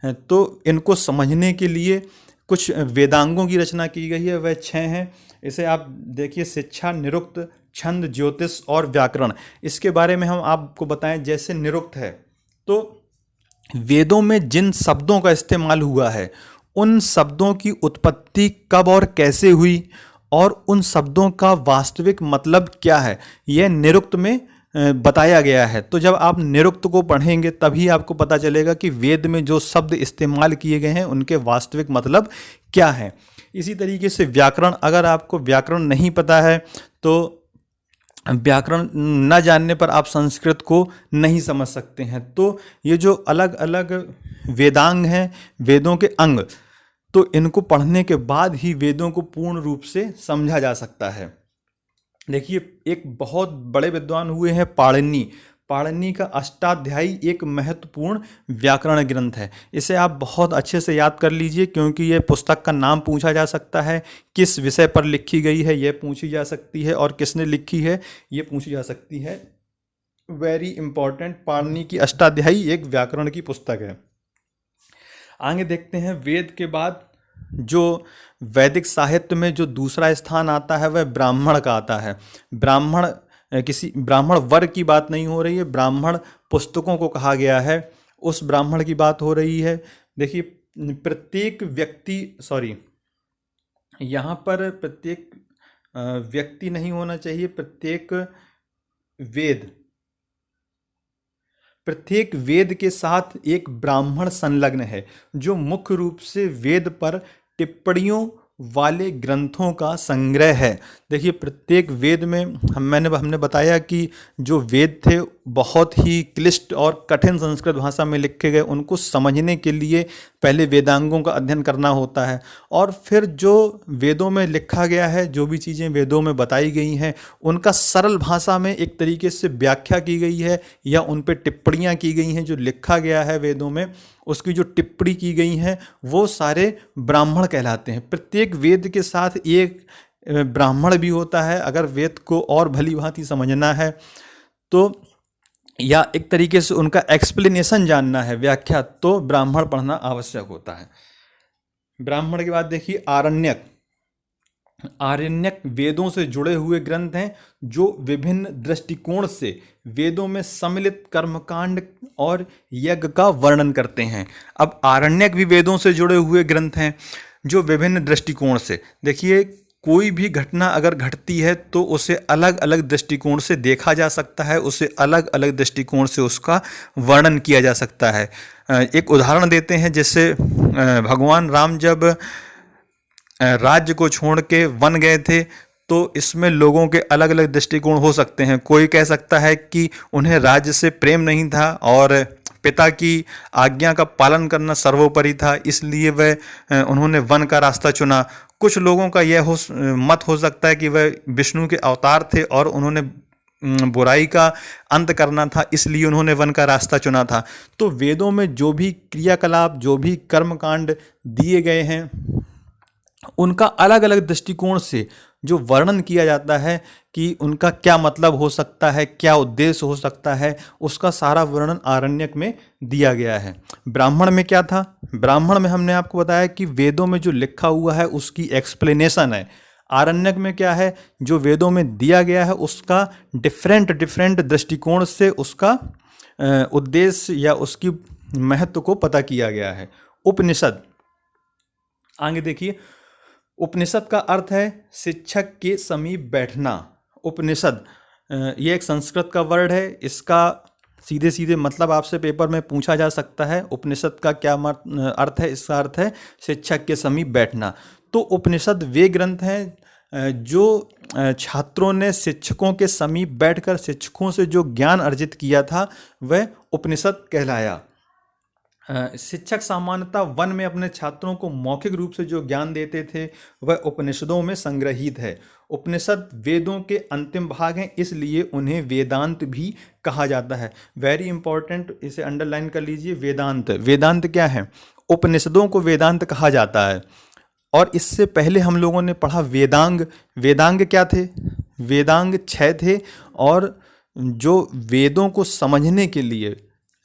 A: तो इनको समझने के लिए कुछ वेदांगों की रचना की गई है, वह 6 हैं। इसे आप देखिए, शिक्षा, निरुक्त, छंद, ज्योतिष और व्याकरण। इसके बारे में हम आपको बताएं। जैसे निरुक्त है, तो वेदों में जिन शब्दों का इस्तेमाल हुआ है उन शब्दों की उत्पत्ति कब और कैसे हुई और उन शब्दों का वास्तविक मतलब क्या है, यह निरुक्त में बताया गया है। तो जब आप निरुक्त को पढ़ेंगे तभी आपको पता चलेगा कि वेद में जो शब्द इस्तेमाल किए गए हैं उनके वास्तविक मतलब क्या है। इसी तरीके से व्याकरण, अगर आपको व्याकरण नहीं पता है तो व्याकरण न जानने पर आप संस्कृत को नहीं समझ सकते हैं। तो ये जो अलग अलग वेदांग हैं, वेदों के अंग, तो इनको पढ़ने के बाद ही वेदों को पूर्ण रूप से समझा जा सकता है। देखिए, एक बहुत बड़े विद्वान हुए हैं पाणिनि। पाणिनि का अष्टाध्यायी एक महत्वपूर्ण व्याकरण ग्रंथ है। इसे आप बहुत अच्छे से याद कर लीजिए, क्योंकि ये पुस्तक का नाम पूछा जा सकता है, किस विषय पर लिखी गई है यह पूछी जा सकती है, और किसने लिखी है ये पूछी जा सकती है। वेरी इंपॉर्टेंट, पाणिनि की अष्टाध्यायी एक व्याकरण की पुस्तक है। आगे देखते हैं, वेद के बाद जो वैदिक साहित्य में जो दूसरा स्थान आता है वह ब्राह्मण का आता है। ब्राह्मण किसी ब्राह्मण वर्ग की बात नहीं हो रही है, ब्राह्मण पुस्तकों को कहा गया है, उस ब्राह्मण की बात हो रही है। देखिए, प्रत्येक व्यक्ति, सॉरी, यहाँ पर प्रत्येक व्यक्ति नहीं होना चाहिए, प्रत्येक वेद के साथ एक ब्राह्मण संलग्न है, जो मुख्य रूप से वेद पर टिप्पणियों वाले ग्रंथों का संग्रह है। देखिए, प्रत्येक वेद में हमने बताया कि जो वेद थे बहुत ही क्लिष्ट और कठिन संस्कृत भाषा में लिखे गए। उनको समझने के लिए पहले वेदांगों का अध्ययन करना होता है, और फिर जो वेदों में लिखा गया है, जो भी चीज़ें वेदों में बताई गई हैं, उनका सरल भाषा में एक तरीके से व्याख्या की गई है या उन पर टिप्पणियाँ की गई हैं। जो लिखा गया है वेदों में, उसकी जो टिप्पणी की गई हैं, वो सारे ब्राह्मण कहलाते हैं। प्रत्येक वेद के साथ एक ब्राह्मण भी होता है। अगर वेद को और भली भांति समझना है तो, या एक तरीके से उनका एक्सप्लेनेशन जानना है, व्याख्या, तो ब्राह्मण पढ़ना आवश्यक होता है। ब्राह्मण के बाद देखिए आरण्यक। आरण्यक वेदों से जुड़े हुए ग्रंथ हैं जो विभिन्न दृष्टिकोण से वेदों में सम्मिलित कर्मकांड और यज्ञ का वर्णन करते हैं। अब आरण्यक भी वेदों से जुड़े हुए ग्रंथ हैं जो विभिन्न दृष्टिकोण से, देखिए, कोई भी घटना अगर घटती है तो उसे अलग अलग दृष्टिकोण से देखा जा सकता है, उसे अलग अलग दृष्टिकोण से उसका वर्णन किया जा सकता है। एक उदाहरण देते हैं, जैसे भगवान राम जब राज्य को छोड़ के वन गए थे, तो इसमें लोगों के अलग अलग दृष्टिकोण हो सकते हैं। कोई कह सकता है कि उन्हें राज्य से प्रेम नहीं था और पिता की आज्ञा का पालन करना सर्वोपरि था, इसलिए वह उन्होंने वन का रास्ता चुना। कुछ लोगों का यह मत हो सकता है कि वह विष्णु के अवतार थे और उन्होंने बुराई का अंत करना था, इसलिए उन्होंने वन का रास्ता चुना था। तो वेदों में जो भी क्रियाकलाप, जो भी कर्मकांड दिए गए हैं, उनका अलग अलग दृष्टिकोण से जो वर्णन किया जाता है कि उनका क्या मतलब हो सकता है, क्या उद्देश्य हो सकता है, उसका सारा वर्णन आरण्यक में दिया गया है। ब्राह्मण में क्या था? ब्राह्मण में हमने आपको बताया कि वेदों में जो लिखा हुआ है उसकी एक्सप्लेनेशन है। आरण्यक में क्या है? जो वेदों में दिया गया है उसका डिफरेंट डिफरेंट दृष्टिकोण से उसका उद्देश्य या उसकी महत्व को पता किया गया है। उपनिषद, आगे देखिए, उपनिषद का अर्थ है शिक्षक के समीप बैठना। उपनिषद ये एक संस्कृत का वर्ड है। इसका सीधे सीधे मतलब आपसे पेपर में पूछा जा सकता है, उपनिषद का क्या अर्थ है? इसका अर्थ है शिक्षक के समीप बैठना। तो उपनिषद वे ग्रंथ हैं जो छात्रों ने शिक्षकों के समीप बैठकर शिक्षकों से जो ज्ञान अर्जित किया था वह उपनिषद कहलाया। शिक्षक सामान्यतः वन में अपने छात्रों को मौखिक रूप से जो ज्ञान देते थे वह उपनिषदों में संग्रहित है। उपनिषद वेदों के अंतिम भाग हैं, इसलिए उन्हें वेदांत भी कहा जाता है। वेरी इंपॉर्टेंट, इसे अंडरलाइन कर लीजिए। वेदांत, वेदांत क्या है? उपनिषदों को वेदांत कहा जाता है। और इससे पहले हम लोगों ने पढ़ा वेदांग। वेदांग क्या थे? वेदांग 6 थे और जो वेदों को समझने के लिए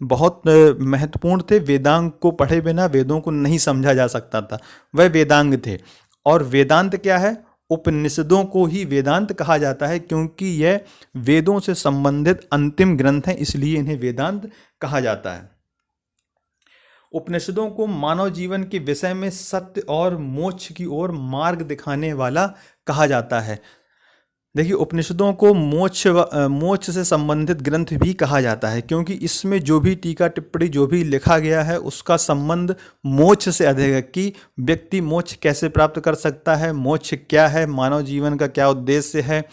A: बहुत महत्वपूर्ण थे। वेदांग को पढ़े बिना वेदों को नहीं समझा जा सकता था, वह वेदांग थे। और वेदांत क्या है? उपनिषदों को ही वेदांत कहा जाता है क्योंकि यह वेदों से संबंधित अंतिम ग्रंथ हैं, इसलिए इन्हें वेदांत कहा जाता है। उपनिषदों को मानव जीवन के विषय में सत्य और मोक्ष की ओर मार्ग दिखाने वाला कहा जाता है। देखिए, उपनिषदों को मोक्ष से संबंधित ग्रंथ भी कहा जाता है क्योंकि इसमें जो भी टीका टिप्पणी जो भी लिखा गया है उसका संबंध मोक्ष से अधिक है कि व्यक्ति मोक्ष कैसे प्राप्त कर सकता है, मोक्ष क्या है, मानव जीवन का क्या उद्देश्य है,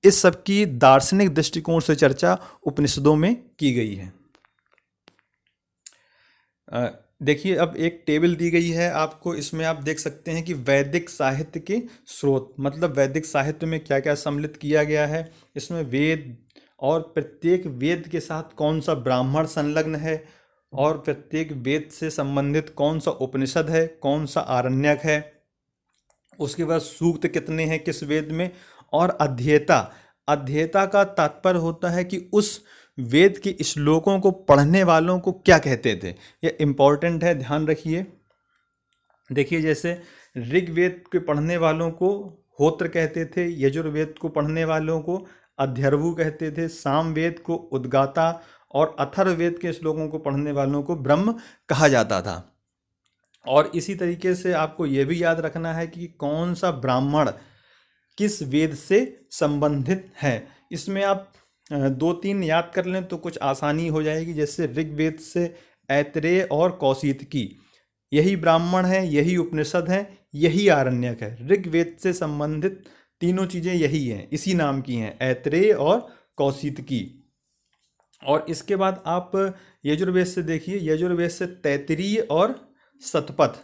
A: इस सब की दार्शनिक दृष्टिकोण से चर्चा उपनिषदों में की गई है। देखिए, अब एक टेबल दी गई है आपको, इसमें आप देख सकते हैं कि वैदिक साहित्य के स्रोत, मतलब वैदिक साहित्य में क्या क्या सम्मिलित किया गया है। इसमें वेद और प्रत्येक वेद के साथ कौन सा ब्राह्मण संलग्न है और प्रत्येक वेद से संबंधित कौन सा उपनिषद है, कौन सा आरण्यक है, उसके बाद सूक्त कितने हैं किस वेद में, और अध्येता। अध्येता का तात्पर्य होता है कि उस वेद के श्लोकों को पढ़ने वालों को क्या कहते थे। यह इंपॉर्टेंट है, ध्यान रखिए। देखिए, जैसे ऋग्वेद के पढ़ने वालों को होत्र कहते थे, यजुर्वेद को पढ़ने वालों को अध्यर्वु कहते थे, सामवेद को उद्गाता और अथर्ववेद के श्लोकों को पढ़ने वालों को ब्रह्म कहा जाता था। और इसी तरीके से आपको यह भी याद रखना है कि कौन सा ब्राह्मण किस वेद से संबंधित है। इसमें आप 2-3 याद कर लें तो कुछ आसानी हो जाएगी। जैसे ऋग्वेद से ऐतरेय और कौशितकी, यही ब्राह्मण है, यही उपनिषद है, यही आरण्यक है। ऋग्वेद से संबंधित तीनों चीज़ें यही हैं, इसी नाम की हैं, ऐतरेय और कौशितकी। और इसके बाद आप यजुर्वेद से देखिए, यजुर्वेद से तैत्तिरीय और शतपथ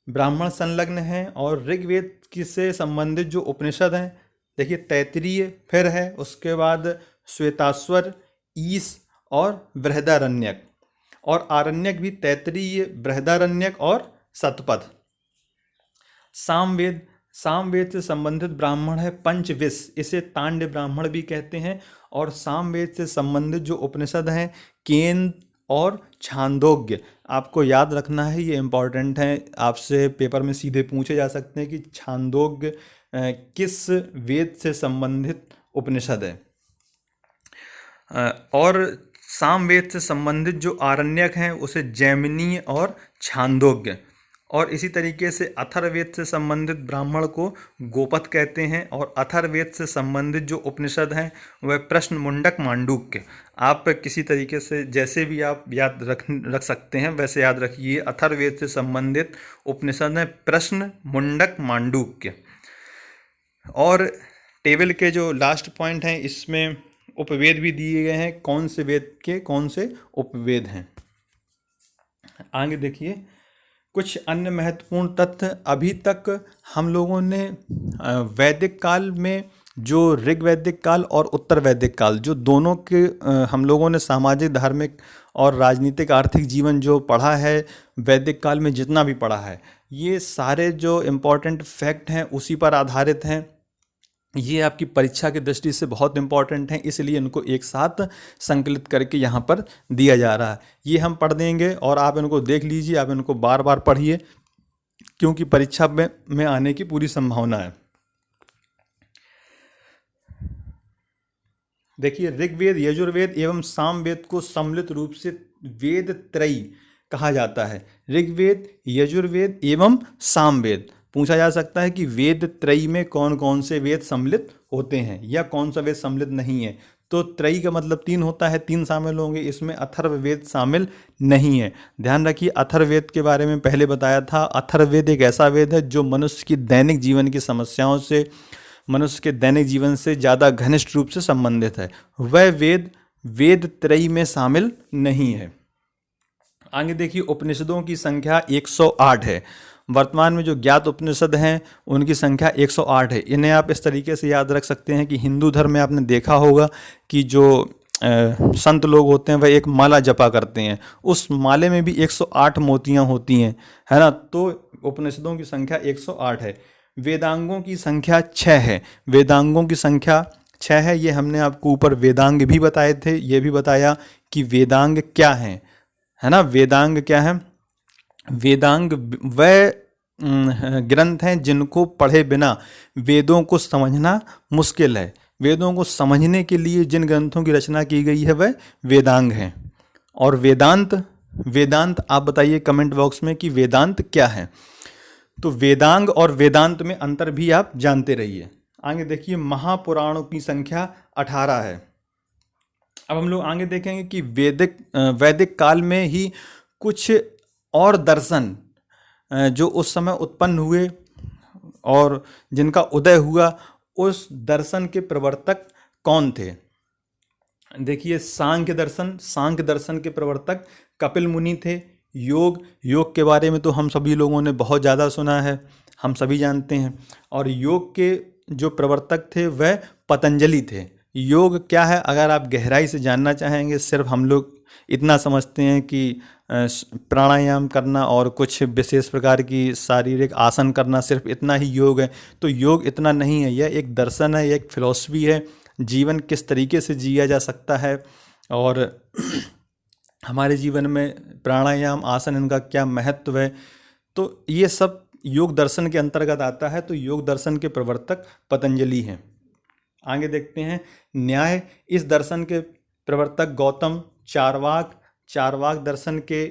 A: ब्राह्मण संलग्न हैं। और ऋग्वेद से संबंधित जो उपनिषद हैं, देखिए तैत्तिरीय फिर है, उसके बाद श्वेताश्वर, ईश और बृहदारण्यक। और आरण्यक भी तैत्तिरीय, बृहदारण्यक और शतपथ। सामवेद, सामवेद से संबंधित ब्राह्मण है पंचविश, इसे तांड्य ब्राह्मण भी कहते हैं। और सामवेद से संबंधित जो उपनिषद हैं केन और छांदोग्य, आपको याद रखना है, ये इंपॉर्टेंट है, आपसे पेपर में सीधे पूछे जा सकते हैं कि छांदोग्य किस वेद से संबंधित उपनिषद है। और सामवेद से संबंधित जो आरण्यक हैं उसे जैमिनी और छांदोग्य। और इसी तरीके से अथर्ववेद से संबंधित ब्राह्मण को गोपथ कहते हैं। और अथर्ववेद से संबंधित जो उपनिषद हैं वह प्रश्न, मुंडक, मांडूक्य। आप किसी तरीके से जैसे भी आप याद रख सकते हैं वैसे याद रखिए। अथर्ववेद से संबंधित उपनिषद हैं प्रश्न, मुंडक, मांडूक्य। और टेबल के जो लास्ट पॉइंट हैं इसमें उपवेद भी दिए गए हैं, कौन से वेद के कौन से उपवेद हैं। आगे देखिए, कुछ अन्य महत्वपूर्ण तथ्य। अभी तक हम लोगों ने वैदिक काल में जो ऋग वैदिक काल और उत्तर वैदिक काल, जो दोनों के हम लोगों ने सामाजिक, धार्मिक और राजनीतिक, आर्थिक जीवन जो पढ़ा है वैदिक काल में, जितना भी पढ़ा है, ये सारे जो इम्पोर्टेंट फैक्ट हैं उसी पर आधारित हैं। ये आपकी परीक्षा की दृष्टि से बहुत इंपॉर्टेंट हैं, इसलिए इनको एक साथ संकलित करके यहाँ पर दिया जा रहा है। ये हम पढ़ देंगे और आप इनको देख लीजिए, आप इनको बार बार पढ़िए, क्योंकि परीक्षा में आने की पूरी संभावना है। देखिए, ऋग्वेद, यजुर्वेद एवं सामवेद को सम्मिलित रूप से वेद त्रयी कहा जाता है। ऋग्वेद, यजुर्वेद एवं सामवेद। पूछा जा सकता है कि वेद त्रयी में कौन कौन से वेद सम्मिलित होते हैं या कौन सा वेद सम्मिलित नहीं है। तो त्रयी का मतलब 3 होता है, 3 शामिल होंगे, इसमें अथर्ववेद शामिल नहीं है। ध्यान रखिए, अथर्ववेद के बारे में पहले बताया था। अथर्ववेद एक ऐसा वेद है जो मनुष्य की दैनिक जीवन की समस्याओं से, मनुष्य के दैनिक जीवन से ज़्यादा घनिष्ठ रूप से संबंधित है। वह वेद वेद त्रयी में शामिल नहीं है। आगे देखिए, उपनिषदों की संख्या 108 है। वर्तमान में जो ज्ञात उपनिषद हैं उनकी संख्या 108 है। इन्हें आप इस तरीके से याद रख सकते हैं कि हिंदू धर्म में आपने देखा होगा कि जो संत लोग होते हैं वह एक माला जपा करते हैं, उस माले में भी 108 मोतियां होती हैं, है ना। तो उपनिषदों की संख्या 108 है। वेदांगों की संख्या 6 है। वेदांगों की संख्या 6 है। ये हमने आपको ऊपर वेदांग भी बताए थे, ये भी बताया कि वेदांग क्या हैं, है ना। वेदांग क्या है? वेदांग वह ग्रंथ हैं जिनको पढ़े बिना वेदों को समझना मुश्किल है। वेदों को समझने के लिए जिन ग्रंथों की रचना की गई है वह वेदांग हैं। और वेदांत, वेदांत आप बताइए कमेंट बॉक्स में कि वेदांत क्या है। तो वेदांग और वेदांत में अंतर भी आप जानते रहिए। आगे देखिए, महापुराणों की संख्या 18 है। अब हम लोग आगे देखेंगे कि वैदिक काल में ही कुछ और दर्शन जो उस समय उत्पन्न हुए और जिनका उदय हुआ, उस दर्शन के प्रवर्तक कौन थे। देखिए, सांख्य दर्शन के प्रवर्तक कपिल मुनि थे। योग के बारे में तो हम सभी लोगों ने बहुत ज़्यादा सुना है, हम सभी जानते हैं। और योग के जो प्रवर्तक थे वह पतंजलि थे। योग क्या है, अगर आप गहराई से जानना चाहेंगे, सिर्फ हम लोग इतना समझते हैं कि प्राणायाम करना और कुछ विशेष प्रकार की शारीरिक आसन करना, सिर्फ इतना ही योग है। तो योग इतना नहीं है, यह एक दर्शन है, यह एक फिलॉसफी है। जीवन किस तरीके से जिया जा सकता है और हमारे जीवन में प्राणायाम, आसन, इनका क्या महत्व है, तो ये सब योग दर्शन के अंतर्गत आता है। तो योग दर्शन के प्रवर्तक पतंजलि हैं। आगे देखते हैं, न्याय, इस दर्शन के प्रवर्तक गौतम। चारवाक दर्शन के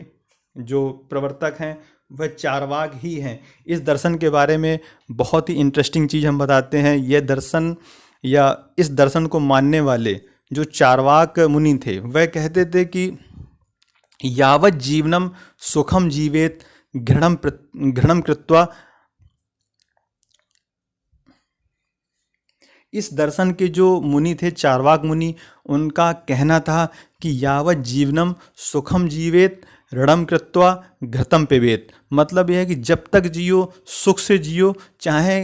A: जो प्रवर्तक हैं वह चारवाक ही हैं। इस दर्शन के बारे में बहुत ही इंटरेस्टिंग चीज़ हम बताते हैं। यह दर्शन या इस दर्शन को मानने वाले जो चारवाक मुनि थे वह कहते थे कि यावत जीवनम सुखम जीवेत घृणम कृत्वा। इस दर्शन के जो मुनि थे, चारवाक मुनि, उनका कहना था कि यावत जीवनम सुखम जीवेत ऋणम कृत्वा घृतम पिबेत। मतलब यह है कि जब तक जियो सुख से जियो, चाहे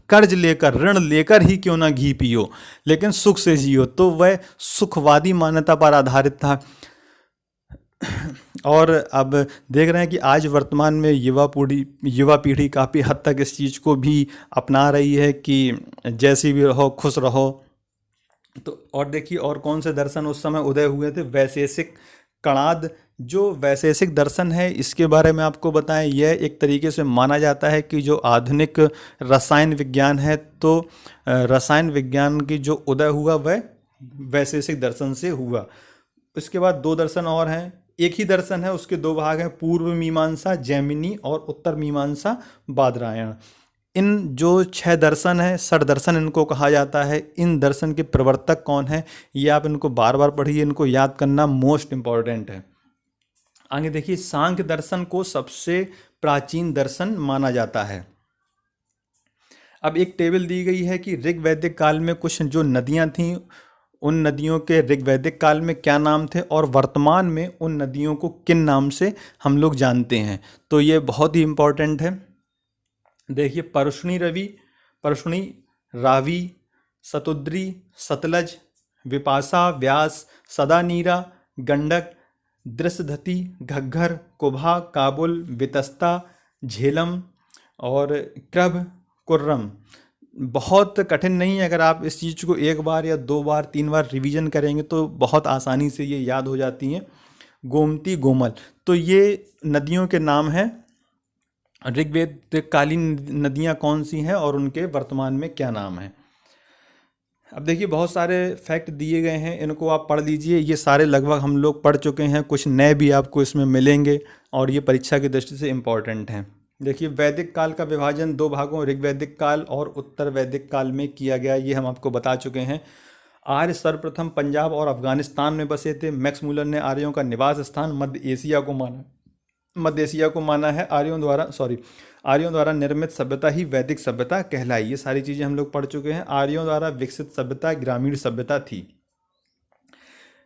A: कर्ज लेकर, ऋण लेकर ही क्यों ना घी पियो, लेकिन सुख से जियो। तो वह सुखवादी मान्यता पर आधारित था। और अब देख रहे हैं कि आज वर्तमान में युवा पीढ़ी काफ़ी हद तक इस चीज़ को भी अपना रही है कि जैसी भी रहो खुश रहो। तो और देखिए, और कौन से दर्शन उस समय उदय हुए थे। वैशेषिक कणाद, जो वैशेषिक दर्शन है, इसके बारे में आपको बताएं। यह एक तरीके से माना जाता है कि जो आधुनिक रसायन विज्ञान है, तो रसायन विज्ञान की जो उदय हुआ वह वैशेषिक दर्शन से हुआ। इसके बाद 2 दर्शन और हैं। एक ही दर्शन है, उसके 2 भाग हैं, पूर्व मीमांसा जैमिनी और उत्तर मीमांसा बादरायण। इन जो 6 दर्शन हैं, षड दर्शन इनको कहा जाता है। इन दर्शन के प्रवर्तक कौन है, ये आप इनको बार बार पढ़िए, इनको याद करना मोस्ट इम्पॉर्टेंट है। आगे देखिए, सांख्य दर्शन को सबसे प्राचीन दर्शन माना जाता है। अब एक टेबल दी गई है कि ऋग वैदिक काल में कुछ जो नदियां थीं, उन नदियों के ऋग वैदिक काल में क्या नाम थे और वर्तमान में उन नदियों को किन नाम से हम लोग जानते हैं। तो ये बहुत ही इम्पोर्टेंट है। देखिए, परशुनी, रावी, सतुद्री, सतलज, विपाशा, व्यास, सदानीरा, गंडक, दृशधती, घग्घर, कुभा, काबुल, वितस्ता, झेलम और कृभ, कुर्रम। बहुत कठिन नहीं है, अगर आप इस चीज़ को एक बार या दो बार तीन बार रिवीजन करेंगे तो बहुत आसानी से ये याद हो जाती हैं। गोमती, गोमल, तो ये नदियों के नाम हैं। ऋग्वेद कालीन नदियाँ कौन सी हैं और उनके वर्तमान में क्या नाम है। अब देखिए बहुत सारे फैक्ट दिए गए हैं, इनको आप पढ़ लीजिए। ये सारे लगभग हम लोग पढ़ चुके हैं, कुछ नए भी आपको इसमें मिलेंगे और ये परीक्षा की दृष्टि से इम्पॉर्टेंट हैं। देखिए वैदिक काल का विभाजन दो भागों ऋग्वैदिक काल और उत्तर वैदिक काल में किया गया, ये हम आपको बता चुके हैं। आर्य सर्वप्रथम पंजाब और अफगानिस्तान में बसे थे। मैक्स मूलर ने आर्यों का निवास स्थान मध्य एशिया को माना है। आर्यों द्वारा निर्मित सभ्यता ही वैदिक सभ्यता कहलाई। ये सारी चीज़ें हम लोग पढ़ चुके हैं। आर्यों द्वारा विकसित सभ्यता ग्रामीण सभ्यता थी।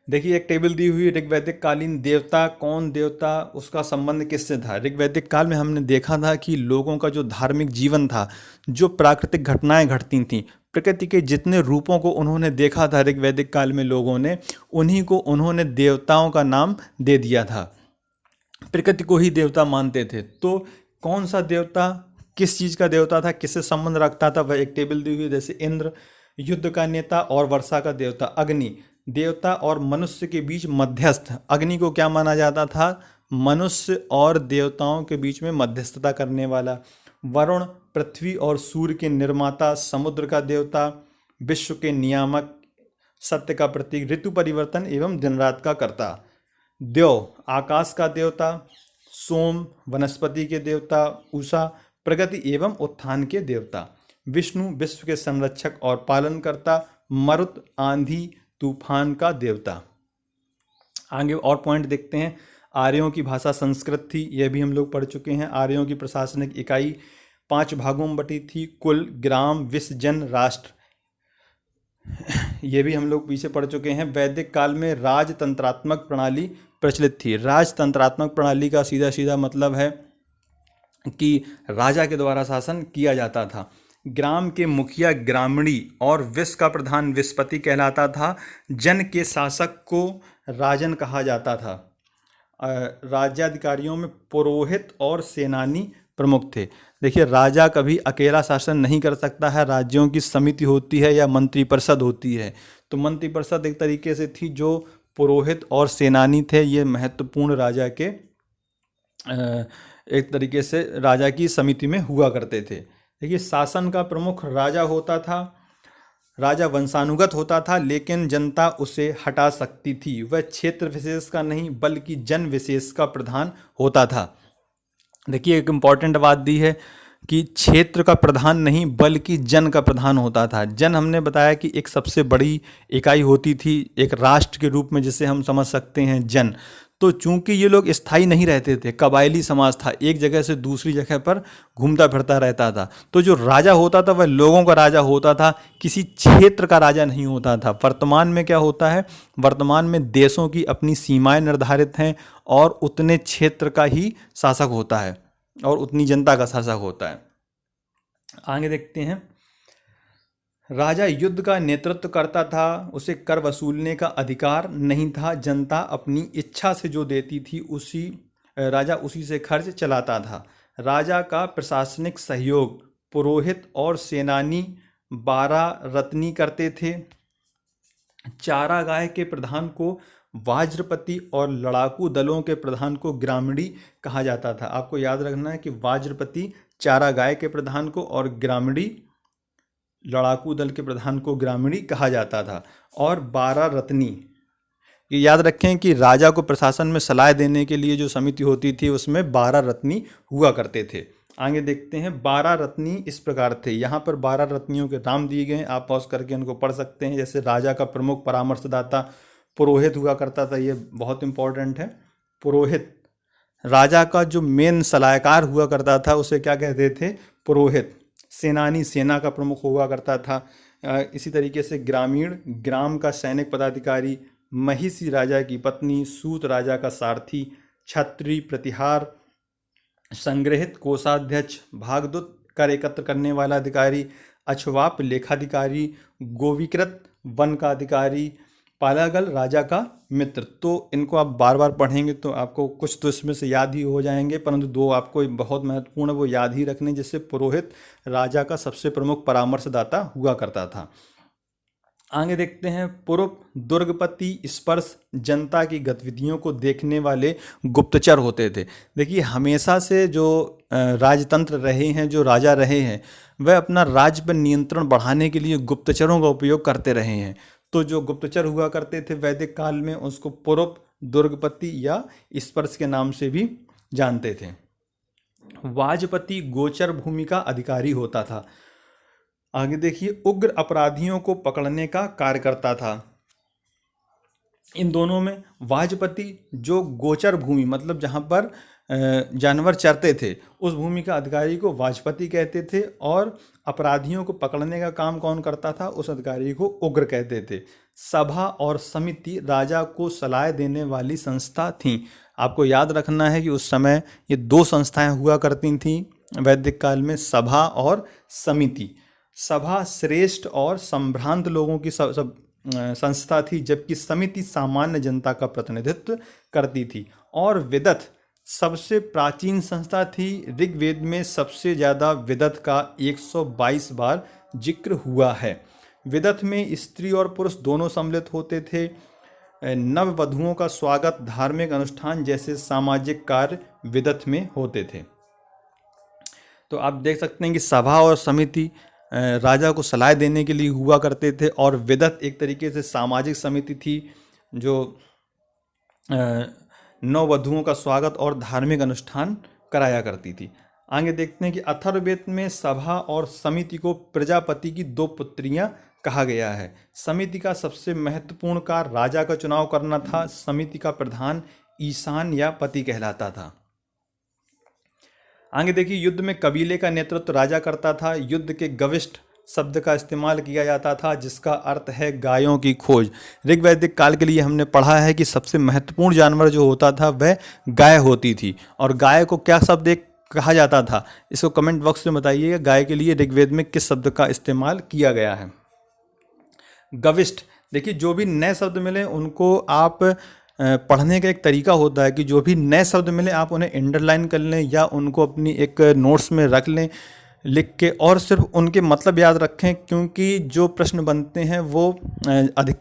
A: देखिए एक टेबल दी हुई, ऋग्वैदिक कालीन देवता, कौन देवता, उसका संबंध किससे था। ऋग्वैदिक काल में हमने देखा था कि लोगों का जो धार्मिक जीवन था, जो प्राकृतिक घटनाएं घटती थीं, प्रकृति के जितने रूपों को उन्होंने देखा था ऋग्वैदिक काल में लोगों ने, उन्हीं को उन्होंने देवताओं का नाम दे दिया था। प्रकृति को ही देवता मानते थे। तो कौन सा देवता किस चीज़ का देवता था, किससे संबंध रखता था, वह एक टेबल दी हुई। जैसे इंद्र युद्ध का नेता और वर्षा का देवता। अग्नि देवता और मनुष्य के बीच मध्यस्थ। अग्नि को क्या माना जाता था, मनुष्य और देवताओं के बीच में मध्यस्थता करने वाला। वरुण पृथ्वी और सूर्य के निर्माता, समुद्र का देवता, विश्व के नियामक, सत्य का प्रतीक, ऋतु परिवर्तन एवं दिन रात का कर्ता। देव आकाश का देवता। सोम वनस्पति के देवता। उषा प्रगति एवं उत्थान के देवता। विष्णु विश्व के संरक्षक और पालनकर्ता। मरुत आंधी तूफान का देवता। आगे और पॉइंट देखते हैं। आर्यों की भाषा संस्कृत थी, यह भी हम लोग पढ़ चुके हैं। आर्यों की प्रशासनिक इकाई 5 भागों में बटी थी, कुल, ग्राम, विश्व, जन, राष्ट्र। ये भी हम लोग पीछे पढ़ चुके हैं। वैदिक काल में राजतंत्रात्मक प्रणाली प्रचलित थी। राजतंत्रात्मक प्रणाली का सीधा सीधा मतलब है कि राजा के द्वारा शासन किया जाता था। ग्राम के मुखिया ग्रामणी और विश्व का प्रधान विस्पति कहलाता था। जन के शासक को राजन कहा जाता था। राज्याधिकारियों में पुरोहित और सेनानी प्रमुख थे। देखिए राजा कभी अकेला शासन नहीं कर सकता है, राज्यों की समिति होती है या मंत्रिपरिषद होती है। तो मंत्रिपरिषद एक तरीके से थी, जो पुरोहित और सेनानी थे, ये महत्वपूर्ण राजा के एक तरीके से राजा की समिति में हुआ करते थे। देखिए शासन का प्रमुख राजा होता था। राजा वंशानुगत होता था, लेकिन जनता उसे हटा सकती थी। वह क्षेत्र विशेष का नहीं बल्कि जन विशेष का प्रधान होता था। देखिए एक इम्पॉर्टेंट बात दी है कि क्षेत्र का प्रधान नहीं बल्कि जन का प्रधान होता था। जन हमने बताया कि एक सबसे बड़ी इकाई होती थी एक राष्ट्र के रूप में, जिसे हम समझ सकते हैं जन। तो चूंकि ये लोग स्थायी नहीं रहते थे, कबायली समाज था, एक जगह से दूसरी जगह पर घूमता फिरता रहता था। तो जो राजा होता था वह लोगों का राजा होता था, किसी क्षेत्र का राजा नहीं होता था। वर्तमान में क्या होता है, वर्तमान में देशों की अपनी सीमाएं निर्धारित हैं और उतने क्षेत्र का ही शासक होता है और उतनी जनता का शासक होता है। आगे देखते हैं। राजा युद्ध का नेतृत्व करता था, उसे कर वसूलने का अधिकार नहीं था। जनता अपनी इच्छा से जो देती थी राजा उसी से खर्च चलाता था। राजा का प्रशासनिक सहयोग पुरोहित और सेनानी 12 रत्नी करते थे। चारागाह के प्रधान को वाज्रपति और लड़ाकू दलों के प्रधान को ग्रामीणी कहा जाता था। आपको याद रखना है कि वाज्रपति चारागाह के प्रधान को और ग्रामीणी लड़ाकू दल के प्रधान को ग्रामीणी कहा जाता था। और 12 रत्नी, ये याद रखें कि राजा को प्रशासन में सलाह देने के लिए जो समिति होती थी उसमें 12 रत्नी हुआ करते थे। आगे देखते हैं। 12 रत्नी इस प्रकार थे। यहाँ पर 12 रत्नियों के नाम दिए गए हैं, आप पॉज करके उनको पढ़ सकते हैं। जैसे राजा का प्रमुख परामर्शदाता पुरोहित हुआ करता था, ये बहुत इंपॉर्टेंट है। पुरोहित राजा का जो मेन सलाहकार हुआ करता था उसे क्या कहते थे, पुरोहित। सेनानी सेना का प्रमुख हुआ करता था। इसी तरीके से ग्रामीण ग्राम का सैनिक पदाधिकारी। महिषी राजा की पत्नी। सूत राजा का सारथी। छत्री प्रतिहार संग्रहित कोषाध्यक्ष। भागदूत कर एकत्र करने वाला अधिकारी। अक्षवाप लेखाधिकारी, गोविकृत वन का अधिकारी, पालागल राजा का मित्र। तो इनको आप बार बार पढ़ेंगे तो आपको कुछ तो इसमें से याद ही हो जाएंगे, परंतु दो आपको बहुत महत्वपूर्ण वो याद ही रखने, जैसे पुरोहित राजा का सबसे प्रमुख परामर्शदाता हुआ करता था। आगे देखते हैं, पूर्व दुर्गपति स्पर्श जनता की गतिविधियों को देखने वाले गुप्तचर होते थे। देखिए हमेशा से जो राजतंत्र रहे हैं, जो राजा रहे हैं, वह अपना राज्य पर नियंत्रण बढ़ाने के लिए गुप्तचरों का उपयोग करते रहे हैं। तो जो गुप्तचर हुआ करते थे वैदिक काल में, उसको पूर्व दुर्गपति या स्पर्श के नाम से भी जानते थे। वाजपति गोचर भूमि का अधिकारी होता था। आगे देखिए, उग्र अपराधियों को पकड़ने का कार्य करता था। इन दोनों में वाजपति जो गोचर भूमि मतलब जहाँ पर जानवर चरते थे, उस भूमि का अधिकारी को वाजपति कहते थे, और अपराधियों को पकड़ने का काम कौन करता था, उस अधिकारी को उग्र कहते थे। सभा और समिति राजा को सलाह देने वाली संस्था थी। आपको याद रखना है कि उस समय ये दो संस्थाएं हुआ करती थीं वैदिक काल में, सभा और समिति। सभा श्रेष्ठ और संभ्रांत लोगों की संस्था थी, जबकि समिति सामान्य जनता का प्रतिनिधित्व करती थी। और विदथ सबसे प्राचीन संस्था थी। ऋग्वेद में सबसे ज़्यादा विदथ का 122 बार जिक्र हुआ है। विदथ में स्त्री और पुरुष दोनों सम्मिलित होते थे। नववधुओं का स्वागत, धार्मिक अनुष्ठान जैसे सामाजिक कार्य विदथ में होते थे। तो आप देख सकते हैं कि सभा और समिति राजा को सलाह देने के लिए हुआ करते थे, और विदत एक तरीके से सामाजिक समिति थी जो नववधुओं का स्वागत और धार्मिक अनुष्ठान कराया करती थी। आगे देखते हैं कि अथर्ववेद में सभा और समिति को प्रजापति की दो पुत्रियां कहा गया है। समिति का सबसे महत्वपूर्ण कार्य राजा का चुनाव करना था। समिति का प्रधान ईशान या पति कहलाता था। आगे देखिए, युद्ध में कबीले का नेतृत्व राजा करता था। युद्ध के गविष्ठ शब्द का इस्तेमाल किया जाता था, जिसका अर्थ है गायों की खोज। ऋग्वैदिक काल के लिए हमने पढ़ा है कि सबसे महत्वपूर्ण जानवर जो होता था वह गाय होती थी। और गाय को क्या शब्द एक कहा जाता था, इसको कमेंट बॉक्स में बताइएगा। गाय के लिए ऋग्वेद में किस शब्द का इस्तेमाल किया गया है। गविष्ठ, देखिए जो भी नए शब्द मिले उनको आप पढ़ने का एक तरीका होता है कि जो भी नए शब्द मिले आप उन्हें अंडरलाइन कर लें या उनको अपनी एक नोट्स में रख लें लिख के, और सिर्फ उनके मतलब याद रखें, क्योंकि जो प्रश्न बनते हैं वो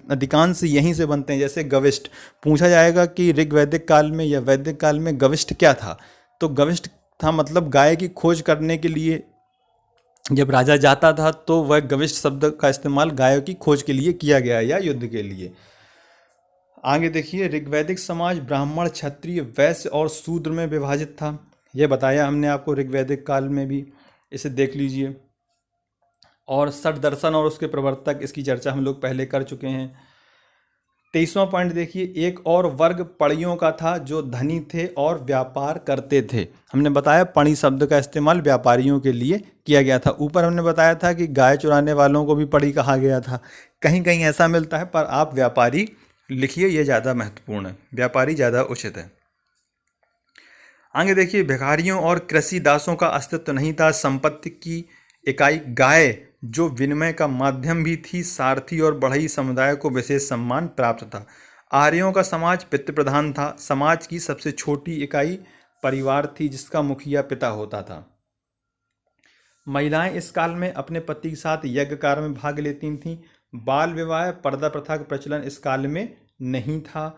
A: अधिकांश यहीं से बनते हैं। जैसे गविष्ठ पूछा जाएगा कि ऋग्वैदिक काल में या वैदिक काल में गविष्ठ क्या था, तो गविष्ठ था मतलब गाय की खोज करने के लिए जब राजा जाता था तो वह गविष्ठ शब्द का इस्तेमाल गायों की खोज के लिए किया गया या युद्ध के लिए। आगे देखिए, ऋग्वैदिक समाज ब्राह्मण, क्षत्रिय, वैश्य और शूद्र में विभाजित था। यह बताया हमने आपको ऋग्वैदिक काल में भी, इसे देख लीजिए। और षट दर्शन और उसके प्रवर्तक, इसकी चर्चा हम लोग पहले कर चुके हैं। 23वां पॉइंट देखिए, एक और वर्ग पणियों का था जो धनी थे और व्यापार करते थे। हमने बताया पणी शब्द का इस्तेमाल व्यापारियों के लिए किया गया था। ऊपर हमने बताया था कि गाय चुराने वालों को भी पणी कहा गया था। कहीं कहीं ऐसा मिलता है, पर आप व्यापारी लिखिए, ये ज़्यादा महत्वपूर्ण है, व्यापारी ज़्यादा उचित है। आगे देखिए, भिखारियों और कृषि दासों का अस्तित्व नहीं था। संपत्ति की इकाई गाय जो विनिमय का माध्यम भी थी। सारथी और बढ़ई समुदाय को विशेष सम्मान प्राप्त था। आर्यों का समाज पितृ प्रधान था। समाज की सबसे छोटी इकाई परिवार थी, जिसका मुखिया पिता होता था। महिलाएं इस काल में अपने पति के साथ यज्ञ कार्य में भाग लेती थीं। बाल विवाह, पर्दा प्रथा का प्रचलन इस काल में नहीं था।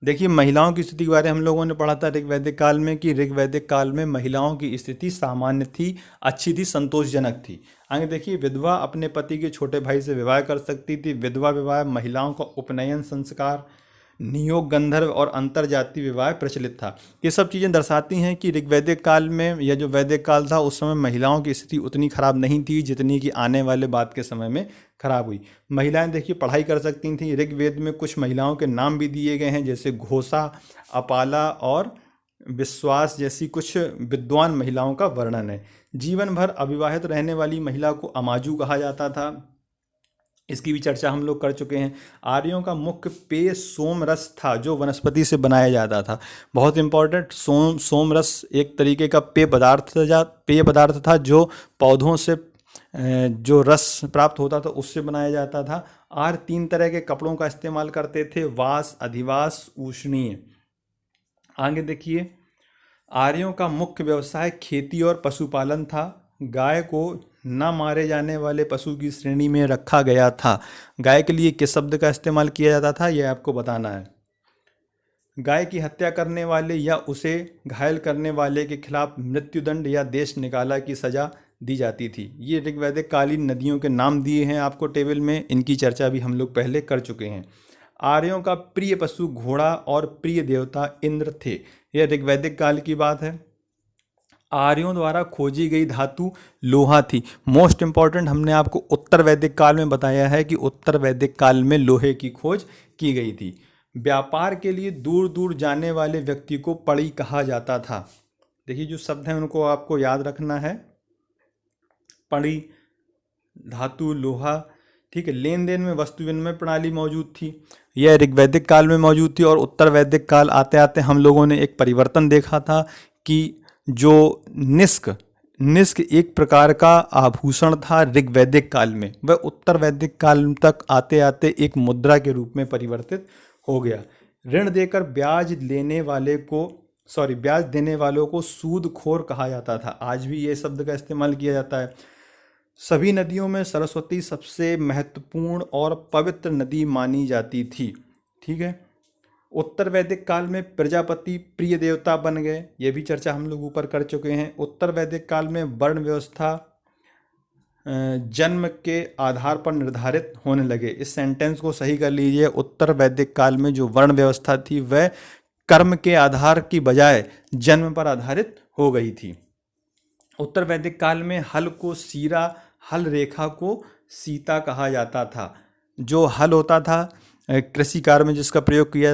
A: देखिए, महिलाओं की स्थिति के बारे में हम लोगों ने पढ़ा था ऋग्वैदिक काल में कि ऋग्वैदिक काल में महिलाओं की स्थिति सामान्य थी, अच्छी थी, संतोषजनक थी। आगे देखिए, विधवा अपने पति के छोटे भाई से विवाह कर सकती थी। विधवा विवाह, महिलाओं का उपनयन संस्कार, नियोग, गंधर्व और अंतरजातीय विवाह प्रचलित था। ये सब चीज़ें दर्शाती हैं कि ऋग्वैदिक काल में या जो वैदिक काल था उस समय महिलाओं की स्थिति उतनी खराब नहीं थी जितनी कि आने वाले बाद के समय में खराब हुई। महिलाएं देखिए पढ़ाई कर सकती थीं। ऋग्वेद में कुछ महिलाओं के नाम भी दिए गए हैं, जैसे घोषा, अपाला और विश्वास जैसी कुछ विद्वान महिलाओं का वर्णन है। जीवन भर अविवाहित रहने वाली महिला को अमाजू कहा जाता था। इसकी भी चर्चा हम लोग कर चुके हैं। आर्यों का मुख्य पेय सोम रस था, जो वनस्पति से बनाया जाता था। बहुत इंपॉर्टेंट, सोम रस एक तरीके का पेय पदार्थ था जो पौधों से जो रस प्राप्त होता था उससे बनाया जाता था। आर्य 3 तरह के कपड़ों का इस्तेमाल करते थे, वास, अधिवास, उष्णीय। आगे देखिए, आर्यों का मुख्य व्यवसाय खेती और पशुपालन था। गाय को न मारे जाने वाले पशु की श्रेणी में रखा गया था। गाय के लिए किस शब्द का इस्तेमाल किया जाता था, यह आपको बताना है। गाय की हत्या करने वाले या उसे घायल करने वाले के खिलाफ मृत्युदंड या देश निकाला की सजा दी जाती थी। ये ऋग्वैदिक कालीन नदियों के नाम दिए हैं आपको टेबल में, इनकी चर्चा भी हम लोग पहले कर चुके हैं। आर्यों का प्रिय पशु घोड़ा और प्रिय देवता इंद्र थे। यह ऋग्वैदिक काल की बात है। आर्यों द्वारा खोजी गई धातु लोहा थी। मोस्ट इंपॉर्टेंट, हमने आपको उत्तर वैदिक काल में बताया है कि उत्तर वैदिक काल में लोहे की खोज की गई थी। व्यापार के लिए दूर दूर जाने वाले व्यक्ति को पड़ी कहा जाता था। देखिए जो शब्द हैं उनको आपको याद रखना है। पड़ी, धातु, लोहा, ठीक है। लेन देन में वस्तु विनिमय प्रणाली मौजूद थी। यह ऋग्वैदिक काल में मौजूद थी। और उत्तर वैदिक काल आते आते हम लोगों ने एक परिवर्तन देखा था कि जो निष्क एक प्रकार का आभूषण था ऋग्वैदिक काल में, वह उत्तर वैदिक काल तक आते आते एक मुद्रा के रूप में परिवर्तित हो गया। ऋण देकर ब्याज देने वालों को सूदखोर कहा जाता था। आज भी ये शब्द का इस्तेमाल किया जाता है। सभी नदियों में सरस्वती सबसे महत्वपूर्ण और पवित्र नदी मानी जाती थी, ठीक है। उत्तर वैदिक काल में प्रजापति प्रिय देवता बन गए, ये भी चर्चा हम लोग ऊपर कर चुके हैं। उत्तर वैदिक काल में वर्ण व्यवस्था जन्म के आधार पर निर्धारित होने लगे। इस सेंटेंस को सही कर लीजिए। उत्तर वैदिक काल में जो वर्ण व्यवस्था थी वह कर्म के आधार की बजाय जन्म पर आधारित हो गई थी। उत्तर वैदिक काल में हल को सीरा, हल रेखा को सीता कहा जाता था। जो हल होता था कृषि कार्य में जिसका प्रयोग किया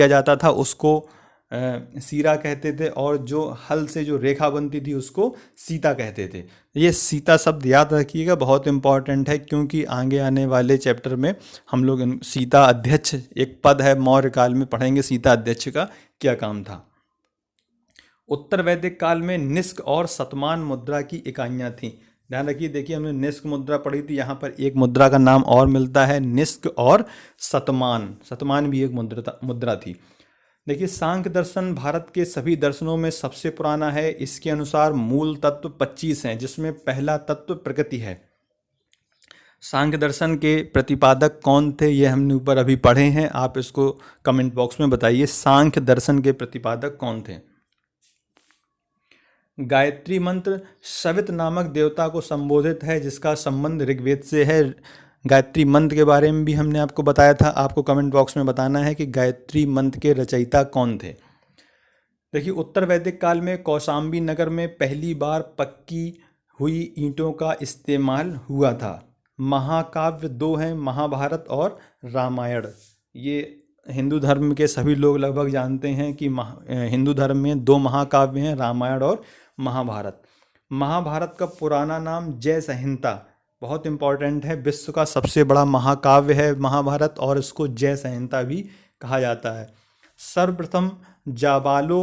A: जाता था उसको सीरा कहते थे, और जो हल से जो रेखा बनती थी उसको सीता कहते थे। ये सीता शब्द याद रखिएगा, बहुत इंपॉर्टेंट है, क्योंकि आगे आने वाले चैप्टर में हम लोग सीता अध्यक्ष एक पद है मौर्य काल में, पढ़ेंगे सीता अध्यक्ष का क्या काम था। उत्तर वैदिक काल में निष्क और शतमान मुद्रा की इकाइयाँ थीं। ध्यान रखिए, देखिए हमने निष्क मुद्रा पढ़ी थी, यहाँ पर एक मुद्रा का नाम और मिलता है, निष्क और शतमान। शतमान भी एक मुद्रा थी। देखिए सांख्य दर्शन भारत के सभी दर्शनों में सबसे पुराना है। इसके अनुसार मूल तत्व 25 हैं, जिसमें पहला तत्व प्रकृति है। सांख्य दर्शन के प्रतिपादक कौन थे, ये हमने ऊपर अभी पढ़े हैं, आप इसको कमेंट बॉक्स में बताइए। सांख्य दर्शन के प्रतिपादक कौन थे? गायत्री मंत्र सवित नामक देवता को संबोधित है, जिसका संबंध ऋग्वेद से है। गायत्री मंत्र के बारे में भी हमने आपको बताया था, आपको कमेंट बॉक्स में बताना है कि गायत्री मंत्र के रचयिता कौन थे। देखिए उत्तर वैदिक काल में कौशाम्बी नगर में पहली बार पक्की हुई ईंटों का इस्तेमाल हुआ था। महाकाव्य 2 हैं, महाभारत और रामायण। ये हिंदू धर्म के सभी लोग लगभग जानते हैं कि हिंदू धर्म में 2 महाकाव्य हैं, रामायण और महाभारत। महाभारत का पुराना नाम जय संहिता, बहुत इंपॉर्टेंट है, विश्व का सबसे बड़ा महाकाव्य है महाभारत, और इसको जय संहिता भी कहा जाता है। सर्वप्रथम जाबालो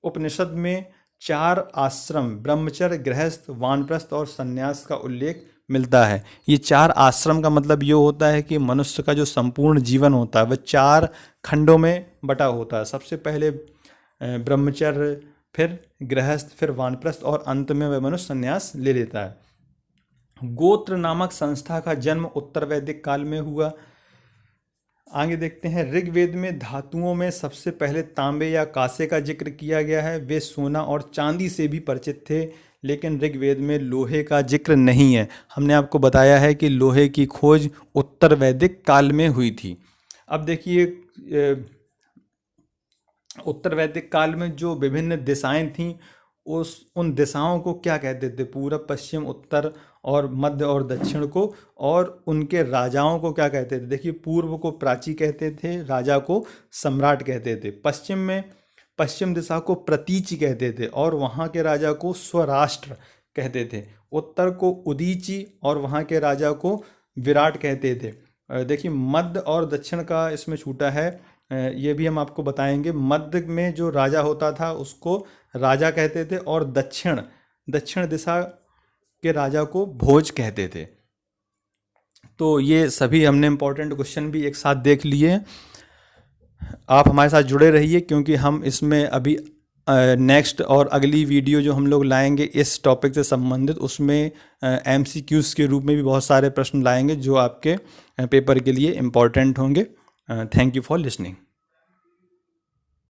A: उपनिषद में 4 आश्रम ब्रह्मचर्य, गृहस्थ, वानप्रस्थ और संन्यास का उल्लेख मिलता है। ये 4 आश्रम का मतलब ये होता है कि मनुष्य का जो संपूर्ण जीवन होता है वह 4 खंडों में बटा होता है। सबसे पहले ब्रह्मचर्य, फिर गृहस्थ, फिर वानप्रस्थ और अंत में वह मनुष्य संन्यास ले लेता है। गोत्र नामक संस्था का जन्म उत्तर वैदिक काल में हुआ। आगे देखते हैं, ऋग्वेद में धातुओं में सबसे पहले तांबे या कांसे का जिक्र किया गया है। वे सोना और चांदी से भी परिचित थे, लेकिन ऋग्वेद में लोहे का जिक्र नहीं है। हमने आपको बताया है कि लोहे की खोज उत्तर वैदिक काल में हुई थी। अब देखिए उत्तर वैदिक काल में जो विभिन्न दिशाएं थीं उन दिशाओं को क्या कहते थे? पूरब, पश्चिम, उत्तर और मध्य और दक्षिण को, और उनके राजाओं को क्या कहते थे? देखिए पूर्व को प्राची कहते थे, राजा को सम्राट कहते थे। पश्चिम में पश्चिम दिशा को प्रतीचि कहते थे और वहाँ के राजा को स्वराष्ट्र कहते थे। उत्तर को उदीची और वहाँ के राजा को विराट कहते थे। देखिए मध्य और दक्षिण का इसमें छूटा है, ये भी हम आपको बताएंगे। मध्य में जो राजा होता था उसको राजा कहते थे, और दक्षिण दिशा के राजा को भोज कहते थे। तो ये सभी हमने इम्पोर्टेंट क्वेश्चन भी एक साथ देख लिए हैं। आप हमारे साथ जुड़े रहिए, क्योंकि हम इसमें अभी नेक्स्ट और अगली वीडियो जो हम लोग लाएंगे इस टॉपिक से संबंधित, उसमें MCQs के रूप में भी बहुत सारे प्रश्न लाएंगे जो आपके पेपर के लिए इम्पोर्टेंट होंगे। Thank you for listening.